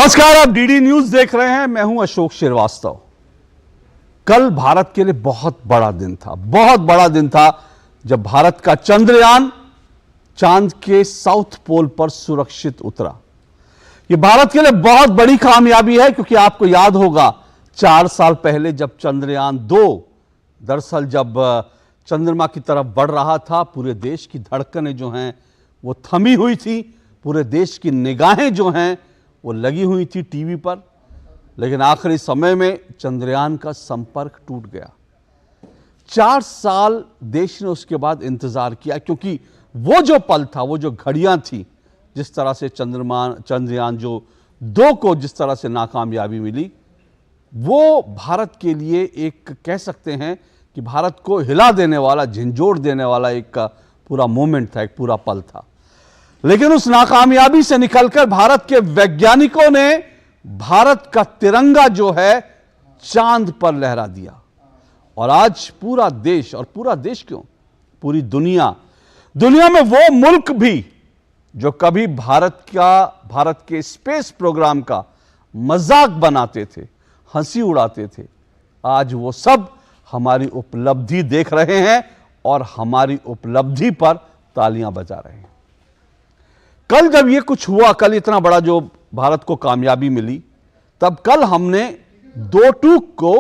नमस्कार, आप DD news देख रहे हैं। मैं हूं अशोक श्रीवास्तव। कल भारत के लिए बहुत बड़ा दिन था जब भारत का चंद्रयान चांद के साउथ पोल पर सुरक्षित उतरा। यह भारत के लिए बहुत बड़ी कामयाबी है, क्योंकि आपको याद होगा 4 साल पहले जब चंद्रयान 2 दरअसल जब चंद्रमा की तरफ बढ़ रहा था, पूरे देश की धड़कनें जो हैं वो थमी हुई थी, पूरे देश की निगाहें जो हैं वो लगी हुई थी टीवी पर। लेकिन आखिरी समय में चंद्रयान का संपर्क टूट गया। 4 साल देश ने उसके बाद इंतजार किया, क्योंकि वो जो पल था, वो जो घड़ियां थी, जिस तरह से चंद्रयान जो 2 को जिस तरह से नाकामयाबी मिली, वो भारत के लिए एक कह सकते हैं कि भारत को हिला देने वाला, झंझोड़ देने वाला एक पूरा मोमेंट था, एक पूरा पल था। लेकिन उस नाकामयाबी से निकलकर भारत के वैज्ञानिकों ने भारत का तिरंगा जो है चांद पर लहरा दिया। और आज पूरा देश, और पूरा देश क्यों, पूरी दुनिया में वो मुल्क भी जो कभी भारत के स्पेस प्रोग्राम का मजाक बनाते थे, हंसी उड़ाते थे, आज वो सब हमारी उपलब्धि देख रहे हैं और हमारी उपलब्धि पर तालियां बजा रहे हैं। कल जब ये कुछ हुआ, कल इतना बड़ा जो भारत को कामयाबी मिली, तब कल हमने 2 टूक को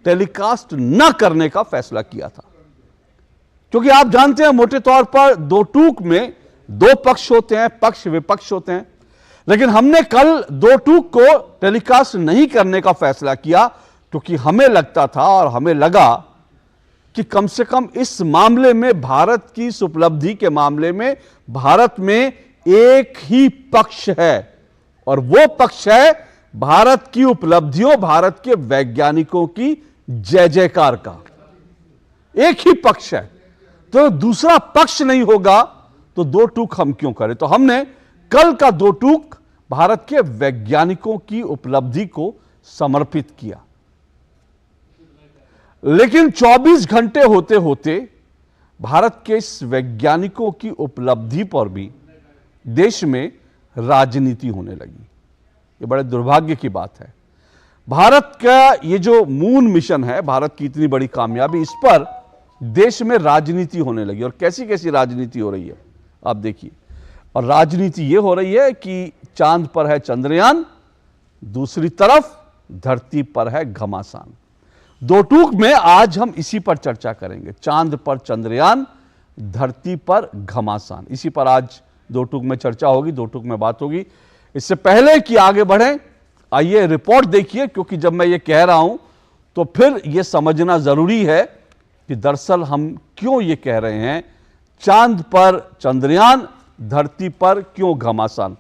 टेलीकास्ट न करने का फैसला किया था। क्योंकि आप जानते हैं मोटे तौर पर 2 टूक में 2 पक्ष होते हैं, पक्ष विपक्ष होते हैं। लेकिन हमने कल 2 टूक को टेलीकास्ट नहीं करने का फैसला किया, क्योंकि हमें लगता था और हमें लगा कि कम से कम इस मामले में, भारत की इस उपलब्धि के मामले में, भारत में एक ही पक्ष है, और वो पक्ष है भारत की उपलब्धियों, भारत के वैज्ञानिकों की जय जयकार का। एक ही पक्ष है, तो दूसरा पक्ष नहीं होगा तो 2 टूक हम क्यों करें। तो हमने कल का 2 टूक भारत के वैज्ञानिकों की उपलब्धि को समर्पित किया। लेकिन 24 घंटे होते होते भारत के इस वैज्ञानिकों की उपलब्धि पर भी देश में राजनीति होने लगी। ये बड़े दुर्भाग्य की बात है। भारत का ये जो मून मिशन है, भारत की इतनी बड़ी कामयाबी, इस पर देश में राजनीति होने लगी। और कैसी कैसी राजनीति हो रही है आप देखिए। और राजनीति ये हो रही है कि चांद पर है चंद्रयान, दूसरी तरफ धरती पर है घमासान। 2 टूक में आज हम इसी पर चर्चा करेंगे। चांद पर चंद्रयान, धरती पर घमासान, इसी पर आज 2 टूक में चर्चा होगी, 2 टूक में बात होगी। इससे पहले कि आगे बढ़े, आइए रिपोर्ट देखिए, क्योंकि जब मैं ये कह रहा हूं तो फिर ये समझना जरूरी है कि दरअसल हम क्यों ये कह रहे हैं, चांद पर चंद्रयान, धरती पर क्यों घमासान।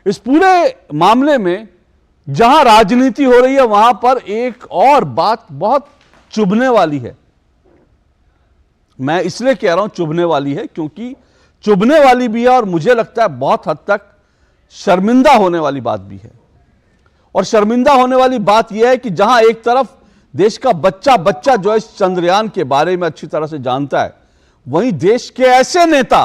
इस पूरे मामले में जहां राजनीति हो रही है, वहां पर एक और बात बहुत चुभने वाली है। मैं इसलिए कह रहा हूं चुभने वाली है, क्योंकि चुभने वाली भी है और मुझे लगता है बहुत हद तक शर्मिंदा होने वाली बात भी है। और शर्मिंदा होने वाली बात यह है कि जहां एक तरफ देश का बच्चा जो इस चंद्रयान के बारे में अच्छी तरह से जानता है, वहीं देश के ऐसे नेता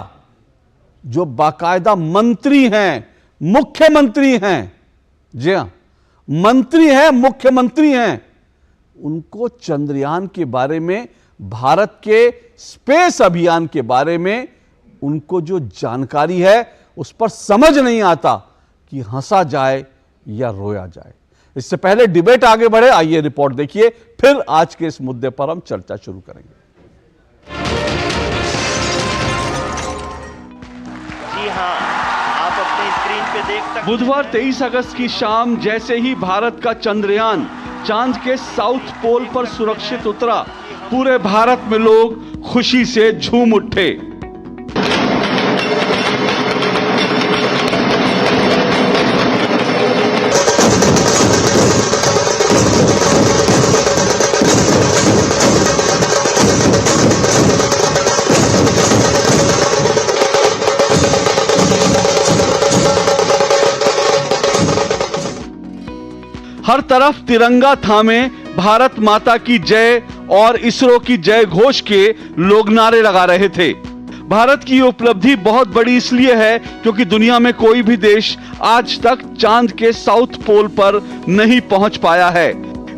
जो बाकायदा मंत्री हैं, मुख्यमंत्री हैं, जी हां, मंत्री हैं, मुख्यमंत्री हैं, उनको चंद्रयान के बारे में, भारत के स्पेस अभियान के बारे में उनको जो जानकारी है उस पर समझ नहीं आता कि हंसा जाए या रोया जाए। इससे पहले डिबेट आगे बढ़े, आइए रिपोर्ट देखिए, फिर आज के इस मुद्दे पर हम चर्चा शुरू करेंगे। जी हां, आप अपनी स्क्रीन पे देख सकते हैं। बुधवार 23 अगस्त की शाम जैसे ही भारत का चंद्रयान चांद के साउथ पोल पर सुरक्षित उतरा, पूरे भारत में लोग खुशी से झूम उठे। हर तरफ तिरंगा थामे भारत माता की जय और इसरो की जय घोष के लोग नारे लगा रहे थे। भारत की ये उपलब्धि बहुत बड़ी इसलिए है क्योंकि दुनिया में कोई भी देश आज तक चांद के साउथ पोल पर नहीं पहुंच पाया है।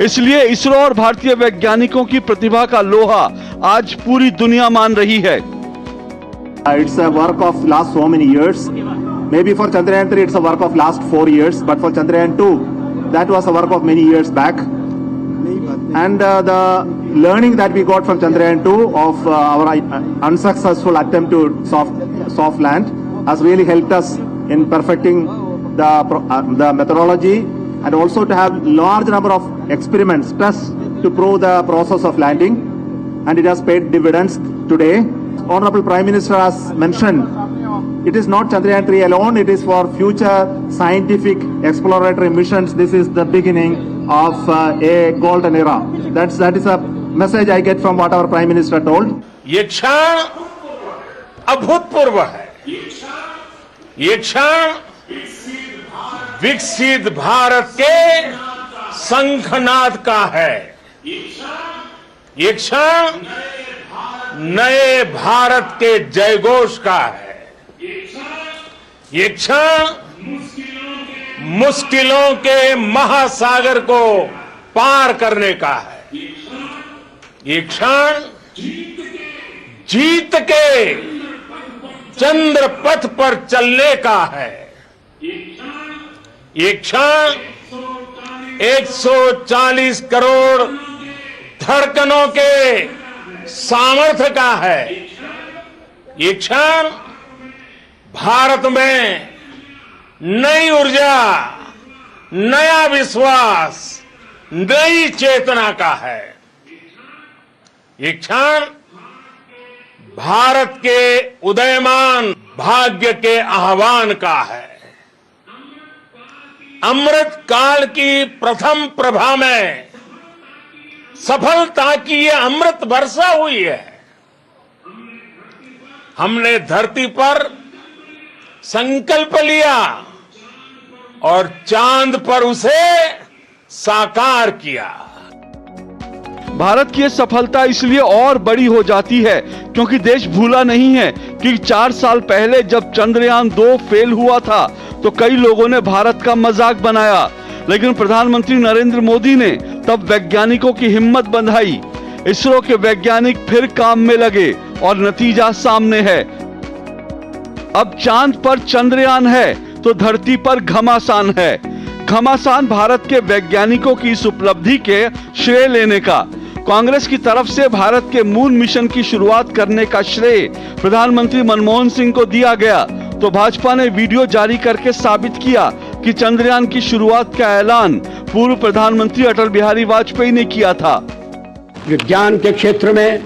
इसलिए इसरो और भारतीय वैज्ञानिकों की प्रतिभा का लोहा आज पूरी दुनिया मान रही है। It's a work of last so many years. Maybe for Chandrayaan 3 it's a work of last 4 years, but for Chandrayaan 2 that was a work of many years back. And the learning that we got from Chandrayaan 2 of our unsuccessful attempt to soft land has really helped us in perfecting the methodology and also to have large number of experiments tests to prove the process of landing, and it has paid dividends today. Honorable Prime Minister has mentioned, it is not Chandrayaan 3 alone, it is for future scientific exploratory missions. This is the beginning of a golden era. That is a message I get from what our Prime Minister told. ये क्षण अभूतपूर्व है। ये क्षण विकसित भारत के शंखनाद का है। ये क्षण नए भारत के जयघोष का है। ये क्षण मुश्किलों के महासागर को पार करने का है। ये क्षण जीत के चंद्र पथ पर चलने का है। ये क्षण 140 करोड़ धड़कनों के सामर्थ्य का है। ये क्षण भारत में नई ऊर्जा, नया विश्वास, नई चेतना का है। ये क्षण भारत के उदयमान भाग्य के आह्वान का है। अमृत काल की प्रथम प्रभा में सफलता की ये अमृत वर्षा हुई है। हमने धरती पर संकल्प लिया और चांद पर उसे साकार किया। भारत की ये सफलता इसलिए और बड़ी हो जाती है क्योंकि देश भूला नहीं है कि 4 साल पहले जब चंद्रयान 2 फेल हुआ था तो कई लोगों ने भारत का मजाक बनाया, लेकिन प्रधानमंत्री नरेंद्र मोदी ने तब वैज्ञानिकों की हिम्मत बंधाई। इसरो के वैज्ञानिक फिर काम में लगे और नतीजा सामने है। अब चांद पर चंद्रयान है तो धरती पर घमासान है। घमासान भारत के वैज्ञानिकों की इस उपलब्धि के श्रेय लेने का। कांग्रेस की तरफ से भारत के मून मिशन की शुरुआत करने का श्रेय प्रधानमंत्री मनमोहन सिंह को दिया गया तो भाजपा ने वीडियो जारी करके साबित किया कि चंद्रयान की शुरुआत का ऐलान पूर्व प्रधानमंत्री अटल बिहारी वाजपेयी ने किया था। विज्ञान के क्षेत्र में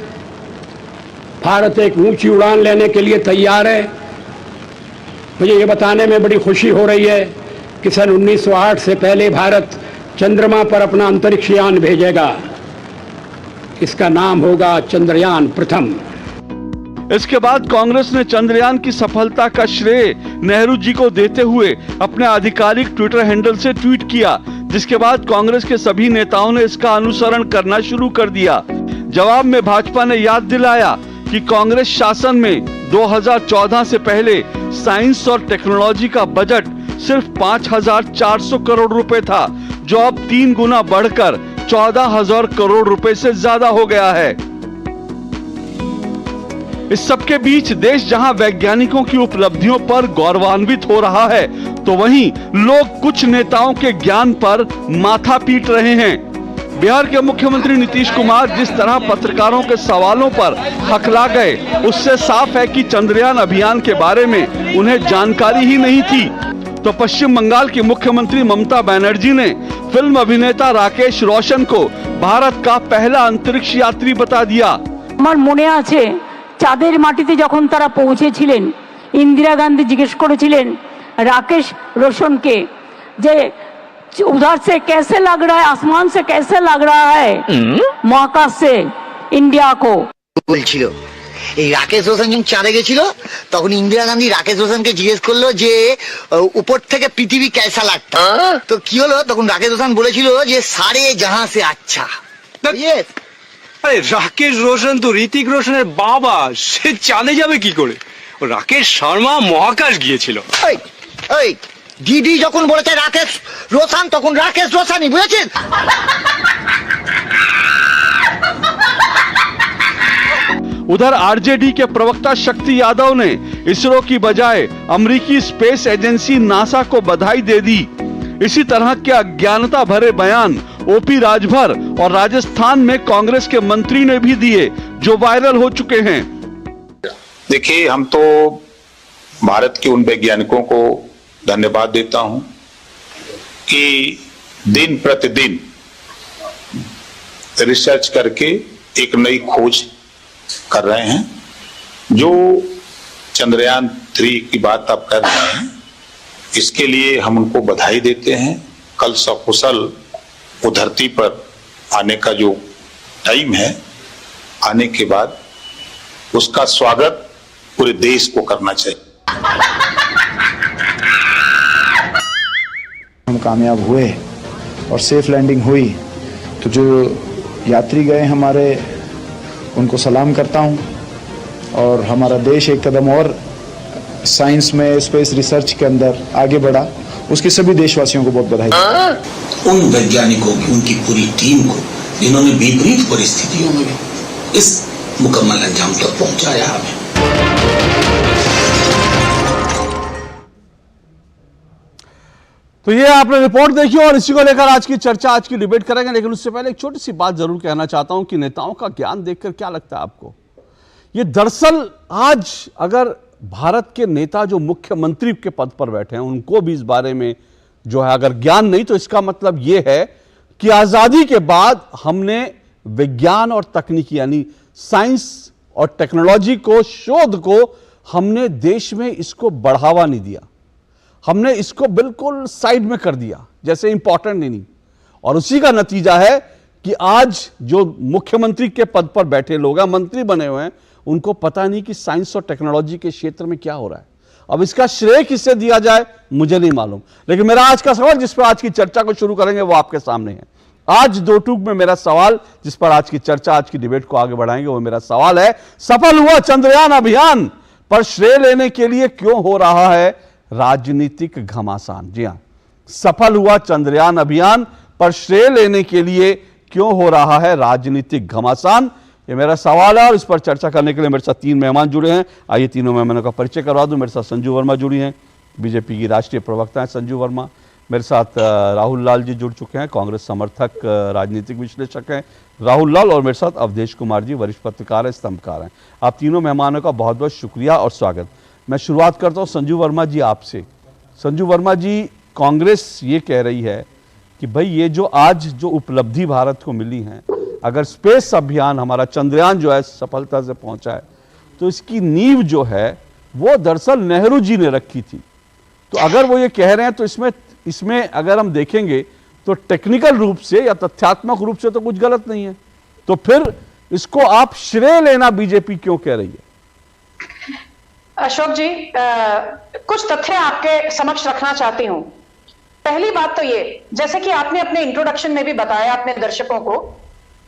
भारत एक ऊंची उड़ान लेने के लिए तैयार है। मुझे ये बताने में बड़ी खुशी हो रही है कि सन 1908 से पहले भारत चंद्रमा पर अपना अंतरिक्ष यान भेजेगा। इसका नाम होगा चंद्रयान प्रथम। इसके बाद कांग्रेस ने चंद्रयान की सफलता का श्रेय नेहरू जी को देते हुए अपने आधिकारिक ट्विटर हैंडल से ट्वीट किया, जिसके बाद कांग्रेस के सभी नेताओं ने इसका अनुसरण करना शुरू कर दिया। जवाब में भाजपा ने याद दिलाया कि कांग्रेस शासन में 2014 से पहले साइंस और टेक्नोलॉजी का बजट सिर्फ 5,400 करोड़ रुपए था, जो अब 3 गुना बढ़कर 14,000 करोड़ रुपए से ज्यादा हो गया है। इस सबके बीच देश जहां वैज्ञानिकों की उपलब्धियों पर गौरवान्वित हो रहा है तो वहीं लोग कुछ नेताओं के ज्ञान पर माथा पीट रहे हैं। बिहार के मुख्यमंत्री नीतीश कुमार जिस तरह पत्रकारों के सवालों पर हकला गए, उससे साफ है कि चंद्रयान अभियान के बारे में उन्हें जानकारी ही नहीं थी। तो पश्चिम बंगाल की मुख्यमंत्री ममता बनर्जी ने फिल्म अभिनेता राकेश रोशन को भारत का पहला अंतरिक्ष यात्री बता दिया। আমার মনে আছে চাঁদের মাটিতে যখন তারা পৌঁছেছিলেন, इंदिरा गांधी জিজ্ঞেস করেছিলেন राकेश रोशन के যে उधर से कैसे लग रहा है, आसमान से कैसे लग रहा है महाकाश से इंडिया को। বলছিল এই রাকেশ রোশন যখন চাঁদে গেছিল তখন ইন্দিরা গান্ধী রাকেশ রোশনকে জিজ্ঞেস করলো যে উপর থেকে পৃথিবী कैसा लगता, তো কি হলো তখন রাকেশ রোশন বলেছিল যে সারে जहां से अच्छा। আরে রাকেশ রোশন তো ঋতিক রোশনের বাবা, সে চাঁদে যাবে কি করে? ও রাকেশ শর্মা মহাকাশ গিয়েছিল। এই এই দিদি যখন বলেছে রাকেশ রোশন তখন রাকেশ রোশনই, বুঝেছেন? उधर आरजेडी के प्रवक्ता शक्ति यादव ने इसरो की बजाय अमेरिकी स्पेस एजेंसी नासा को बधाई दे दी। इसी तरह के अज्ञानता भरे बयान ओपी राजभर और राजस्थान में कांग्रेस के मंत्री ने भी दिए, जो वायरल हो चुके हैं। देखिए, हम तो भारत के उन वैज्ञानिकों को धन्यवाद देता हूं कि दिन प्रतिदिन रिसर्च करके एक नई खोज कर रहे हैं। जो चंद्रयान 3 की बात आप कर रहे हैं, इसके लिए हम उनको बधाई देते हैं। कल सकुशल वो धरती पर आने का जो टाइम है, आने के बाद उसका स्वागत पूरे देश को करना चाहिए। हम कामयाब हुए और सेफ लैंडिंग हुई, तो जो यात्री गए हमारे, उनको सलाम करता हूं। और हमारा देश एक कदम और साइंस में, स्पेस रिसर्च के अंदर आगे बढ़ा, उसके सभी देशवासियों को बहुत बधाई। उन वैज्ञानिकों की, उनकी पूरी टीम को जिन्होंने विपरीत परिस्थितियों में भी इस मुकम्मल अंजाम तक पहुंचाया हमें। तो ये आपने रिपोर्ट देखी और इसी को लेकर आज की चर्चा, आज की डिबेट करेंगे। लेकिन उससे पहले एक छोटी सी बात जरूर कहना चाहता हूं कि नेताओं का ज्ञान देखकर क्या लगता है आपको? ये दरअसल आज अगर भारत के नेता जो मुख्यमंत्री के पद पर बैठे हैं, उनको भी इस बारे में जो है अगर ज्ञान नहीं, तो इसका मतलब ये है कि आजादी के बाद हमने विज्ञान और तकनीकी यानी साइंस और टेक्नोलॉजी को, शोध को हमने देश में इसको बढ़ावा नहीं दिया। हमने इसको बिल्कुल साइड में कर दिया, जैसे इंपॉर्टेंट नहीं। और उसी का नतीजा है कि आज जो मुख्यमंत्री के पद पर बैठे लोग हैं, मंत्री बने हुए हैं, उनको पता नहीं कि साइंस और टेक्नोलॉजी के क्षेत्र में क्या हो रहा है। अब इसका श्रेय किससे दिया जाए मुझे नहीं मालूम। लेकिन मेरा आज का सवाल, जिस पर आज की चर्चा को शुरू करेंगे, वो आपके सामने है। आज दो टूक में मेरा सवाल, जिस पर आज की चर्चा, आज की डिबेट को आगे बढ़ाएंगे, वो मेरा सवाल है, सफल हुआ चंद्रयान अभियान पर श्रेय लेने के लिए क्यों हो रहा है राजनीतिक घमासान? जी हां, सफल हुआ चंद्रयान अभियान पर श्रेय लेने के लिए क्यों हो रहा है राजनीतिक घमासान? ये मेरा सवाल है और इस पर चर्चा करने के लिए मेरे साथ 3 मेहमान जुड़े हैं। आइए तीनों मेहमानों का परिचय करवा दूं। मेरे साथ संजू वर्मा जुड़ी हैं, बीजेपी की राष्ट्रीय प्रवक्ता हैं संजू वर्मा। मेरे साथ राहुल लाल जी जुड़ चुके हैं, कांग्रेस समर्थक राजनीतिक विश्लेषक हैं राहुल लाल। और मेरे साथ अवधेश कुमार जी, वरिष्ठ पत्रकार हैं, स्तंभकार हैं। आप तीनों मेहमानों का बहुत बहुत शुक्रिया और स्वागत। मैं शुरुआत करता हूं संजू वर्मा जी आपसे। संजू वर्मा जी, कांग्रेस ये कह रही है कि भाई ये जो आज जो उपलब्धि भारत को मिली है, अगर स्पेस अभियान हमारा चंद्रयान जो है सफलता से पहुंचा है, तो इसकी नींव जो है वो दरअसल नेहरू जी ने रखी थी। तो अगर वो ये कह रहे हैं, तो इसमें अगर हम देखेंगे तो टेक्निकल रूप से या तथ्यात्मक रूप से तो कुछ गलत नहीं है। तो फिर इसको आप श्रेय लेना बीजेपी क्यों कह रही है? अशोक जी, कुछ तथ्य आपके समक्ष रखना चाहती हूं। पहली बात तो ये, जैसे कि आपने अपने इंट्रोडक्शन में भी बताया अपने दर्शकों को,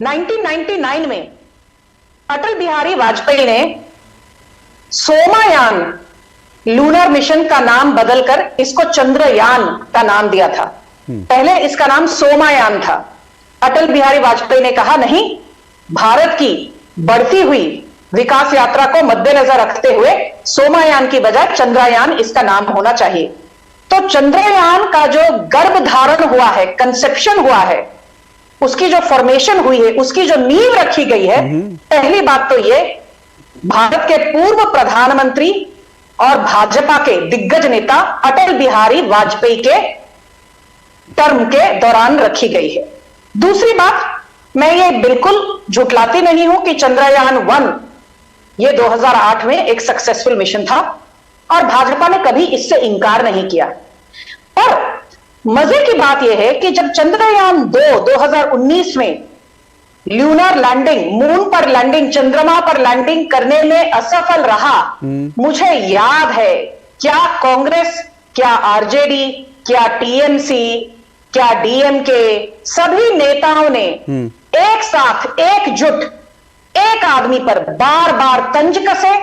1999 में अटल बिहारी वाजपेयी ने सोमायान लूनर मिशन का नाम बदलकर इसको चंद्रयान का नाम दिया था। पहले इसका नाम सोमायान था। अटल बिहारी वाजपेयी ने कहा नहीं, भारत की बढ़ती हुई विकास यात्रा को मद्देनजर रखते हुए सोमायान की बजाय चंद्रयान इसका नाम होना चाहिए। तो चंद्रयान का जो गर्भ धारण हुआ है, कंसेप्शन हुआ है, उसकी जो फॉर्मेशन हुई है, उसकी जो नींव रखी गई है, पहली बात तो ये भारत के पूर्व प्रधानमंत्री और भाजपा के दिग्गज नेता अटल बिहारी वाजपेयी के टर्म के दौरान रखी गई है। दूसरी बात, मैं ये बिल्कुल झुठलाती नहीं हूं कि चंद्रयान 1 ये 2008 में एक सक्सेसफुल मिशन था और भाजपा ने कभी इससे इंकार नहीं किया। पर मजे की बात यह है कि जब चंद्रयान 2 2019 में ल्यूनर लैंडिंग, मून पर लैंडिंग, चंद्रमा पर लैंडिंग करने में असफल रहा, मुझे याद है क्या कांग्रेस, क्या आरजेडी, क्या टीएमसी, क्या डीएमके, सभी नेताओं ने एक साथ एकजुट एक आदमी पर बार बार तंज कसे,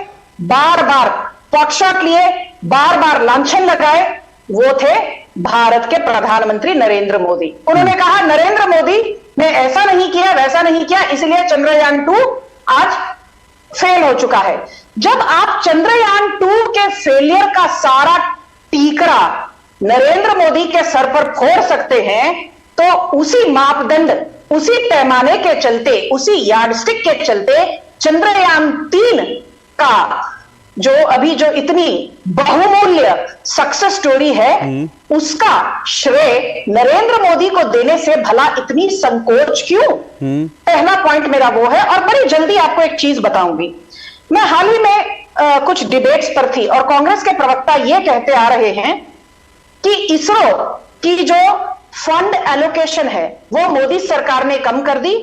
बार बार पॉटशॉट लिए, बार बार लांछन लगाए, वो थे भारत के प्रधानमंत्री नरेंद्र मोदी। उन्होंने कहा नरेंद्र मोदी ने ऐसा नहीं किया, वैसा नहीं किया, इसलिए चंद्रयान 2 आज फेल हो चुका है। जब आप चंद्रयान 2 के फेलियर का सारा टीकरा नरेंद्र मोदी के सर पर फोड़ सकते हैं, तो उसी मापदंड, उसी पैमाने के चलते, उसी यार्डस्टिक के चलते चंद्रयान 3 का जो अभी जो इतनी बहुमूल्य सक्सेस स्टोरी है, उसका श्रेय नरेंद्र मोदी को देने से भला इतनी संकोच क्यों? पहला पॉइंट मेरा वो है। और बड़ी जल्दी आपको एक चीज बताऊंगी। मैं हाल ही में कुछ डिबेट्स पर थी और कांग्रेस के प्रवक्ता ये कहते आ रहे हैं कि इसरो की जो फंड एलोकेशन है वो मोदी सरकार ने कम कर दी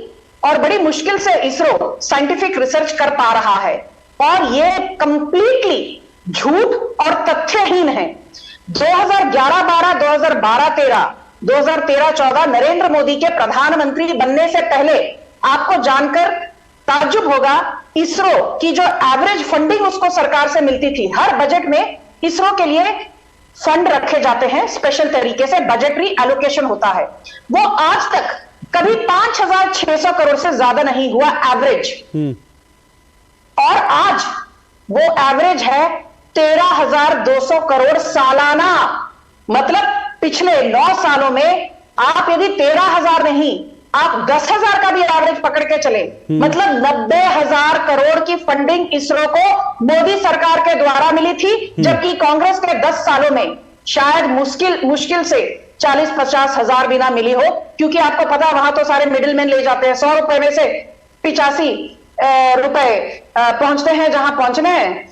और बड़ी मुश्किल से इसरो साइंटिफिक रिसर्च कर पा रहा है, और ये कंप्लीटली झूठ और तथ्यहीन है। 2011-12, 2012-13, 2013-14 नरेंद्र मोदी के प्रधानमंत्री बनने से पहले आपको जानकर ताज्जुब होगा, इसरो की जो एवरेज फंडिंग उसको सरकार से मिलती थी, हर बजट में इसरो के लिए फंड रखे जाते हैं, स्पेशल तरीके से बजटरी एलोकेशन होता है, वो आज तक कभी 5,600 करोड़ से ज्यादा नहीं हुआ एवरेज। और आज वो एवरेज है 13,200 करोड़ सालाना। मतलब पिछले 9 सालों में आप यदि 13,000 नहीं, आप 10,000 का भी एवरेज पकड़ के चले, मतलब 90,000 करोड़ की फंडिंग इसरो को मोदी सरकार के द्वारा मिली थी, जबकि कांग्रेस के 10 सालों में शायद मुश्किल से 40-50 हजार भी ना मिली हो, क्योंकि आपको पता वहां तो सारे मिडिलमैन ले जाते हैं। 100 रुपए में से 85 रुपए पहुंचते हैं जहां पहुंचने हैं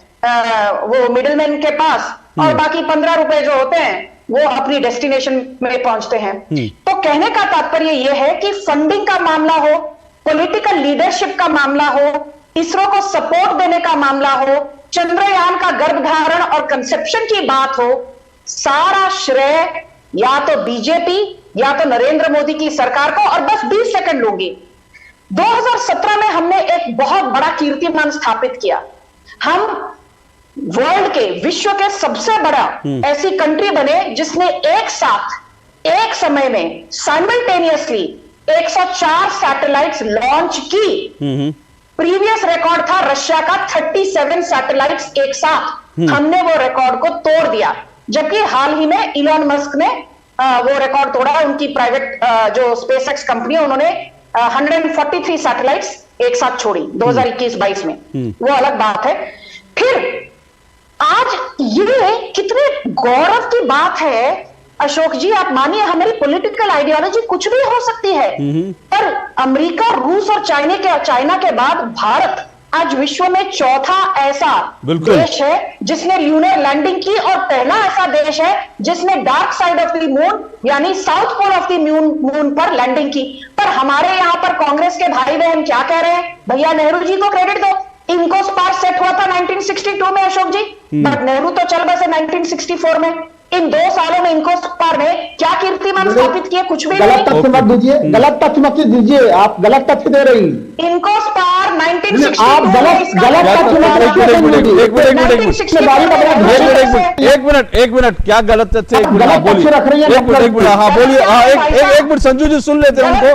वो मिडिलमैन के पास, और बाकी 15 रुपए जो होते हैं वो अपनी डेस्टिनेशन में पहुंचते हैं। तो कहने का तात्पर्य यह है कि फंडिंग का मामला हो, पॉलिटिकल लीडरशिप का मामला हो, इसरो को सपोर्ट देने का मामला हो, चंद्रयान का गर्भधारण और कंसेप्शन की बात हो, सारा श्रेय या तो बीजेपी या तो नरेंद्र मोदी की सरकार को। और बस 20 सेकंड लूंगी। 2017 में हमने एक बहुत बड़ा कीर्तिमान स्थापित किया। हम वर्ल्ड के, विश्व के सबसे बड़ा ऐसी कंट्री बने जिसने एक साथ एक समय में साइमल्टेनियसली 104 सैटेलाइट्स लॉन्च की। प्रीवियस रिकॉर्ड था रशिया का 37 सैटेलाइट्स एक साथ। हमने वो रिकॉर्ड को तोड़ दिया, जबकि हाल ही में इलॉन मस्क ने वो रिकॉर्ड तोड़ा। उनकी प्राइवेट जो स्पेसएक्स कंपनी है, उन्होंने 143 सैटेलाइट्स एक साथ छोड़ी 2021-22 में। वो अलग बात है। फिर आज ये कितने गौरव की बात है अशोक जी, आप मानिए हमारी पॉलिटिकल आइडियोलॉजी कुछ भी हो सकती है, पर अमेरिका, रूस और चाइना के बाद भारत आज विश्व में चौथा ऐसा देश है जिसने ल्यूनर लैंडिंग की, और पहला ऐसा देश है जिसने dark side of the moon यानी south pole of the moon पर लैंडिंग की। पर हमारे यहाँ पर कांग्रेस के भाई बहन क्या कह रहे हैं, भैया नेहरू जी को क्रेडिट दो, इनको स्पार सेट हुआ था 1962 में अशोक जी, बट नेहरू तो चल बसे 1964 में। इन 2 सालों में इनको स्पार ने क्या कीर्तिमान स्थापित किए, कुछ भी गलत तथ्य मत दीजिए, गलत तथ्य मत दीजिए, आप गलत तथ्य दे रही। इनको स्पार 1962 आप गलत तथ्य एक मिनट क्या गलत तथ्य? गलत तथ्य रख रही है। हाँ बोलिए। एक मिनट संजू जी सुन लेते हैं उनको।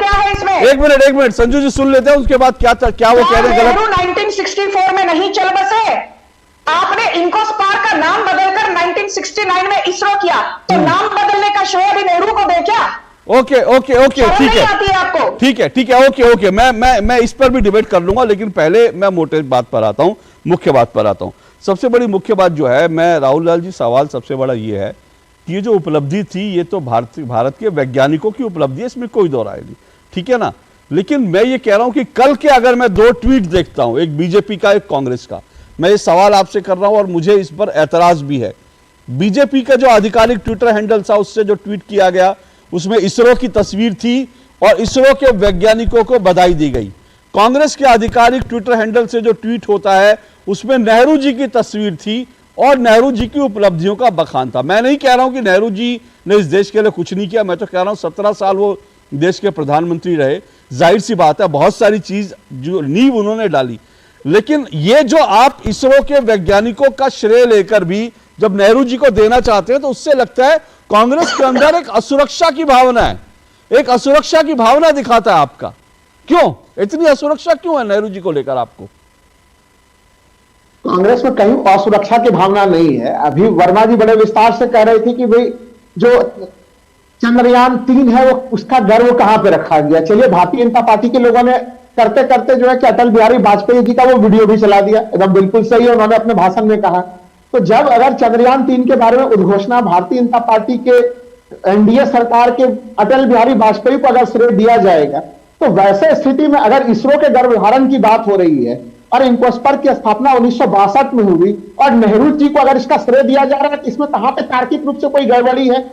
एक मिनट संजू जी सुन लेते हैं, उसके बाद क्या वो कह रहे हैं गलत? 1964 में नहीं चल बसे, आपने इनको स्पार का नाम बदलकर 1969 में इसरो किया, तो नाम बदलने का श्रेय भी नेहरू को दे क्या? ओके ठीक है ओके मैं इस पर भी डिबेट कर लूंगा, लेकिन पहले मैं मोटे बात पर आता हूं, मुख्य बात पर आता हूं। सबसे बड़ी मुख्य बात जो है, मैं राहुल लाल जी, सवाल सबसे बड़ा ये है कि ये जो उपलब्धि थी ये तो भारत के वैज्ञानिकों की उपलब्धि है, इसमें कोई दो राय नहीं, ठीक है ना। लेकिन मैं ये कह रहा हूं कि कल के अगर मैं 2 ट्वीट देखता हूं, एक बीजेपी का एक कांग्रेस का, मैं ये सवाल आपसे कर रहा हूं और मुझे इस पर ऐतराज भी है। बीजेपी का जो आधिकारिक ट्विटर हैंडल था, उससे जो ट्वीट किया गया, उसमें इसरो की तस्वीर थी और इसरो के वैज्ञानिकों को बधाई दी गई। कांग्रेस के आधिकारिक ट्विटर हैंडल से जो ट्वीट होता है, उसमें नेहरू जी की तस्वीर थी और नेहरू जी की उपलब्धियों का बखान था। मैं नहीं कह रहा हूं कि नेहरू जी ने इस देश के लिए कुछ नहीं किया, मैं तो कह रहा हूं 17 साल वो देश के प्रधानमंत्री रहे, जाहिर सी बात है बहुत सारी चीज जो नींव उन्होंने डाली, लेकिन ये जो आप इसरो के वैज्ञानिकों का श्रेय लेकर भी जब नेहरू जी को देना चाहते हैं तो उससे लगता है कांग्रेस के अंदर एक असुरक्षा की भावना है, एक असुरक्षा की भावना दिखाता है आपका। क्यों इतनी असुरक्षा क्यों है नेहरू जी को लेकर आपको? कांग्रेस में कहीं असुरक्षा की भावना नहीं है। अभी वर्मा जी बड़े विस्तार से कह रहे थे कि भाई जो चंद्रयान 3 है वो उसका गर्व कहां पे रखा गया। चलिए, भारतीय जनता पार्टी के लोगों ने करते करते जो है कि अटल बिहारी वाजपेयी जी का वो वीडियो भी चला दिया, एकदम बिल्कुल सही है, उन्होंने अपने भाषण में कहा। तो जब अगर चंद्रयान 3 के बारे में उद्घोषणा भारतीय जनता पार्टी के एनडीए सरकार के अटल बिहारी वाजपेयी को अगर श्रेय दिया जाएगा, तो वैसे स्थिति में अगर इसरो के गर्भधारण की बात हो रही है और इन्कोस्पर की स्थापना 1962 में हुई और नेहरू जी को अगर इसका श्रेय दिया जा रहा है, तो इसमें कहां पे तार्किक रूप से कोई गड़बड़ी है?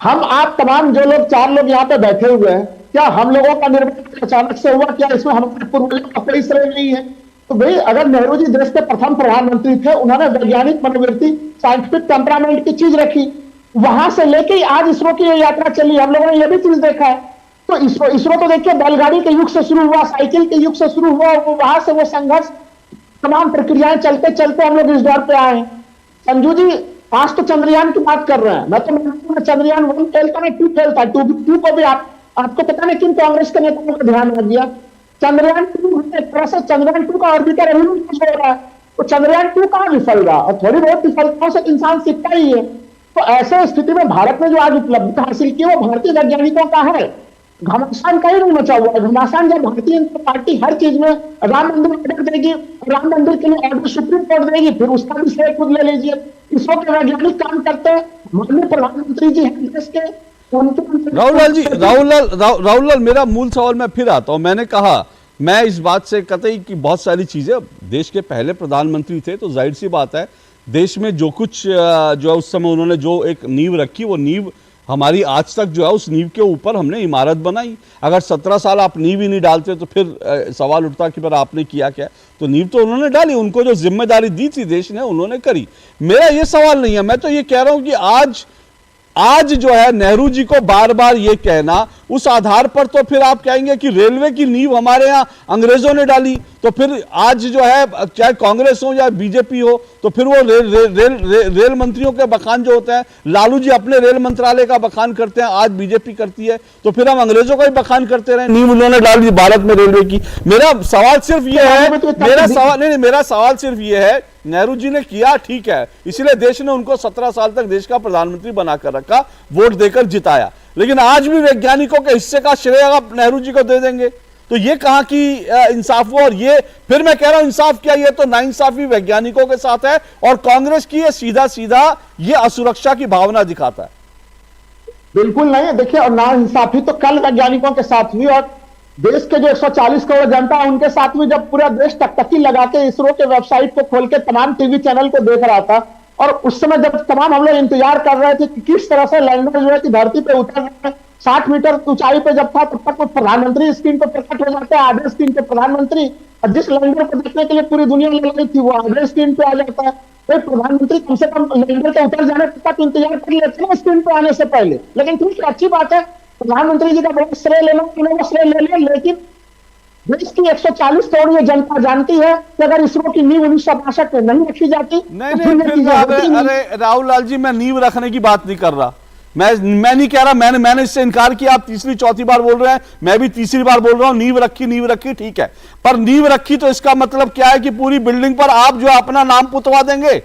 हम आप तमाम जो लोग 4 लोग यहाँ पे बैठे हुए हैं, क्या हम लोगों का निर्माण अचानक से हुआ? क्या इसमें हमारे पूर्वजों का कोई श्रेय नहीं है? तो भाई अगर नेहरू जी देश के प्रथम प्रधानमंत्री थे, उन्होंने वैज्ञानिक मनोवृत्ति, साइंटिफिक टेम्परामेंट की चीज रखी, वहां से लेके आज इसरो की यात्रा चली। हम लोगों ने यह भी चीज देखा है। तो इसरो तो देखिए बैलगाड़ी के युग से शुरू हुआ, साइकिल के युग से शुरू हुआ, वहां से वो संघर्ष, तमाम प्रक्रियाएं चलते चलते हम लोग इस दौर पे आए हैं। संजू जी आज तो चंद्रयान की बात कर रहे हैं, मैं तो चंद्रयान 1 फेल था, 2 फेल था, 2 को भी आपको पता नहीं किन कांग्रेस के नेताओं का ध्यान रख दिया। चंद्रयान 2 एक तरह से चंद्रयान 2 का ऑर्बिटर अभी भी हो रहा है, तो चंद्रयान 2 कहां विफल रहा? और थोड़ी बहुत विफलताओं से इंसान सीखता ही है। तो ऐसे स्थिति में भारत ने जो आज उपलब्धि हासिल की वो भारतीय वैज्ञानिकों का है। घमासान कहीं नहीं मचा हुआ है। घमासान जब भारतीय जनता पार्टी हर चीज में राम मंदिर ऑर्डर देगी, राम मंदिर के लिए ऑर्डर सुप्रीम कोर्ट देगी, फिर उसका भी श्रेय खुद ले लीजिए। इसरो के वैज्ञानिक काम करते हैं, माननीय प्रधानमंत्री जी हैं देश के। राहुल लाल, मेरा मूल सवाल में फिर आता हूं। मैंने कहा मैं इस बात से कतई कि बहुत सारी चीजें, देश के पहले प्रधानमंत्री थे तो जाहिर सी बात है देश में जो कुछ जो है उस समय उन्होंने जो एक नींव रखी, वो नींव हमारी आज तक जो है उस नींव के ऊपर हमने इमारत बनाई। अगर 17 साल आप नींव ही नहीं डालते तो फिर सवाल उठता कि पर आपने किया क्या? तो नींव तो उन्होंने डाली, उनको जो जिम्मेदारी दी थी देश ने उन्होंने करी। मेरा ये सवाल नहीं है, मैं तो ये कह रहा हूं कि आज जो है नेहरू जी को बार बार ये कहना, उस आधार पर तो फिर आप कहेंगे कि रेलवे की नींव हमारे यहाँ अंग्रेजों ने डाली, तो फिर आज जो है चाहे कांग्रेस हो या बीजेपी हो तो फिर वो रेल मंत्रियों के बखान जो होते हैं, लालू जी अपने रेल मंत्रालय का बखान करते हैं, आज बीजेपी करती है, तो फिर हम अंग्रेजों का ही बखान करते रहे। नींव उन्होंने डाल दी भारत में रेलवे की। मेरा सवाल सिर्फ ये है, मेरा सवाल सिर्फ ये है, नेहरू जी ने किया ठीक है, इसलिए देश ने उनको 17 साल तक देश का प्रधानमंत्री बनाकर रखा, वोट देकर जिताया, लेकिन आज भी वैज्ञानिकों के हिस्से का श्रेय आप नेहरू जी को दे देंगे तो ये कहां की इंसाफ हो? और ये फिर मैं कह रहा हूं इंसाफ क्या, ये तो नाइंसाफी वैज्ञानिकों के साथ है और कांग्रेस की ये सीधा सीधा ये असुरक्षा की भावना दिखाता है। बिल्कुल नहीं है। देखिए, और नाइंसाफी तो कल वैज्ञानिकों के साथ हुई और देश के जो 140 करोड़ जनता है उनके साथ में, जब पूरा देश टकटकी लगा के इसरो के वेबसाइट को खोल के तमाम टीवी चैनल को देख रहा था और उस समय जब तमाम हम लोग इंतजार कर रहे थे कि किस तरह से लैंडर जो है कि धरती पे उतर रहे हैं, 60 मीटर ऊंचाई पे जब था तब तक वो प्रधानमंत्री स्क्रीन पर प्रकट हो जाते हैं, आधे स्क्रीन पे प्रधानमंत्री, और जिस लैंडर को देखने के लिए पूरी दुनिया लग रही थी वो आधे स्क्रीन पे आ जाता है। तो प्रधानमंत्री कम से कम लैंडर के उतर जाने तक इंतजार कर लेते हैं स्क्रीन पे आने से पहले। लेकिन ठीक है, अच्छी बात है, प्रधानमंत्री जी का बहुत श्रेय लेना, उन्होंने वो श्रेय ले लिया, लेकिन देश की 140 करोड़ जनता जानती है कि अगर इसरो की नींव 1962 में नहीं रखी जाती अरे राहुल लाल जी, मैं नींव रखने की बात नहीं कर रहा, मैं नहीं कह रहा, मैंने इससे इनकार किया, आप तीसरी चौथी बार बोल रहे हैं, मैं भी तीसरी बार बोल रहा हूं, नींव रखी ठीक है, पर नींव रखी तो इसका मतलब क्या है कि पूरी बिल्डिंग पर आप जो अपना नाम पुतवा देंगे?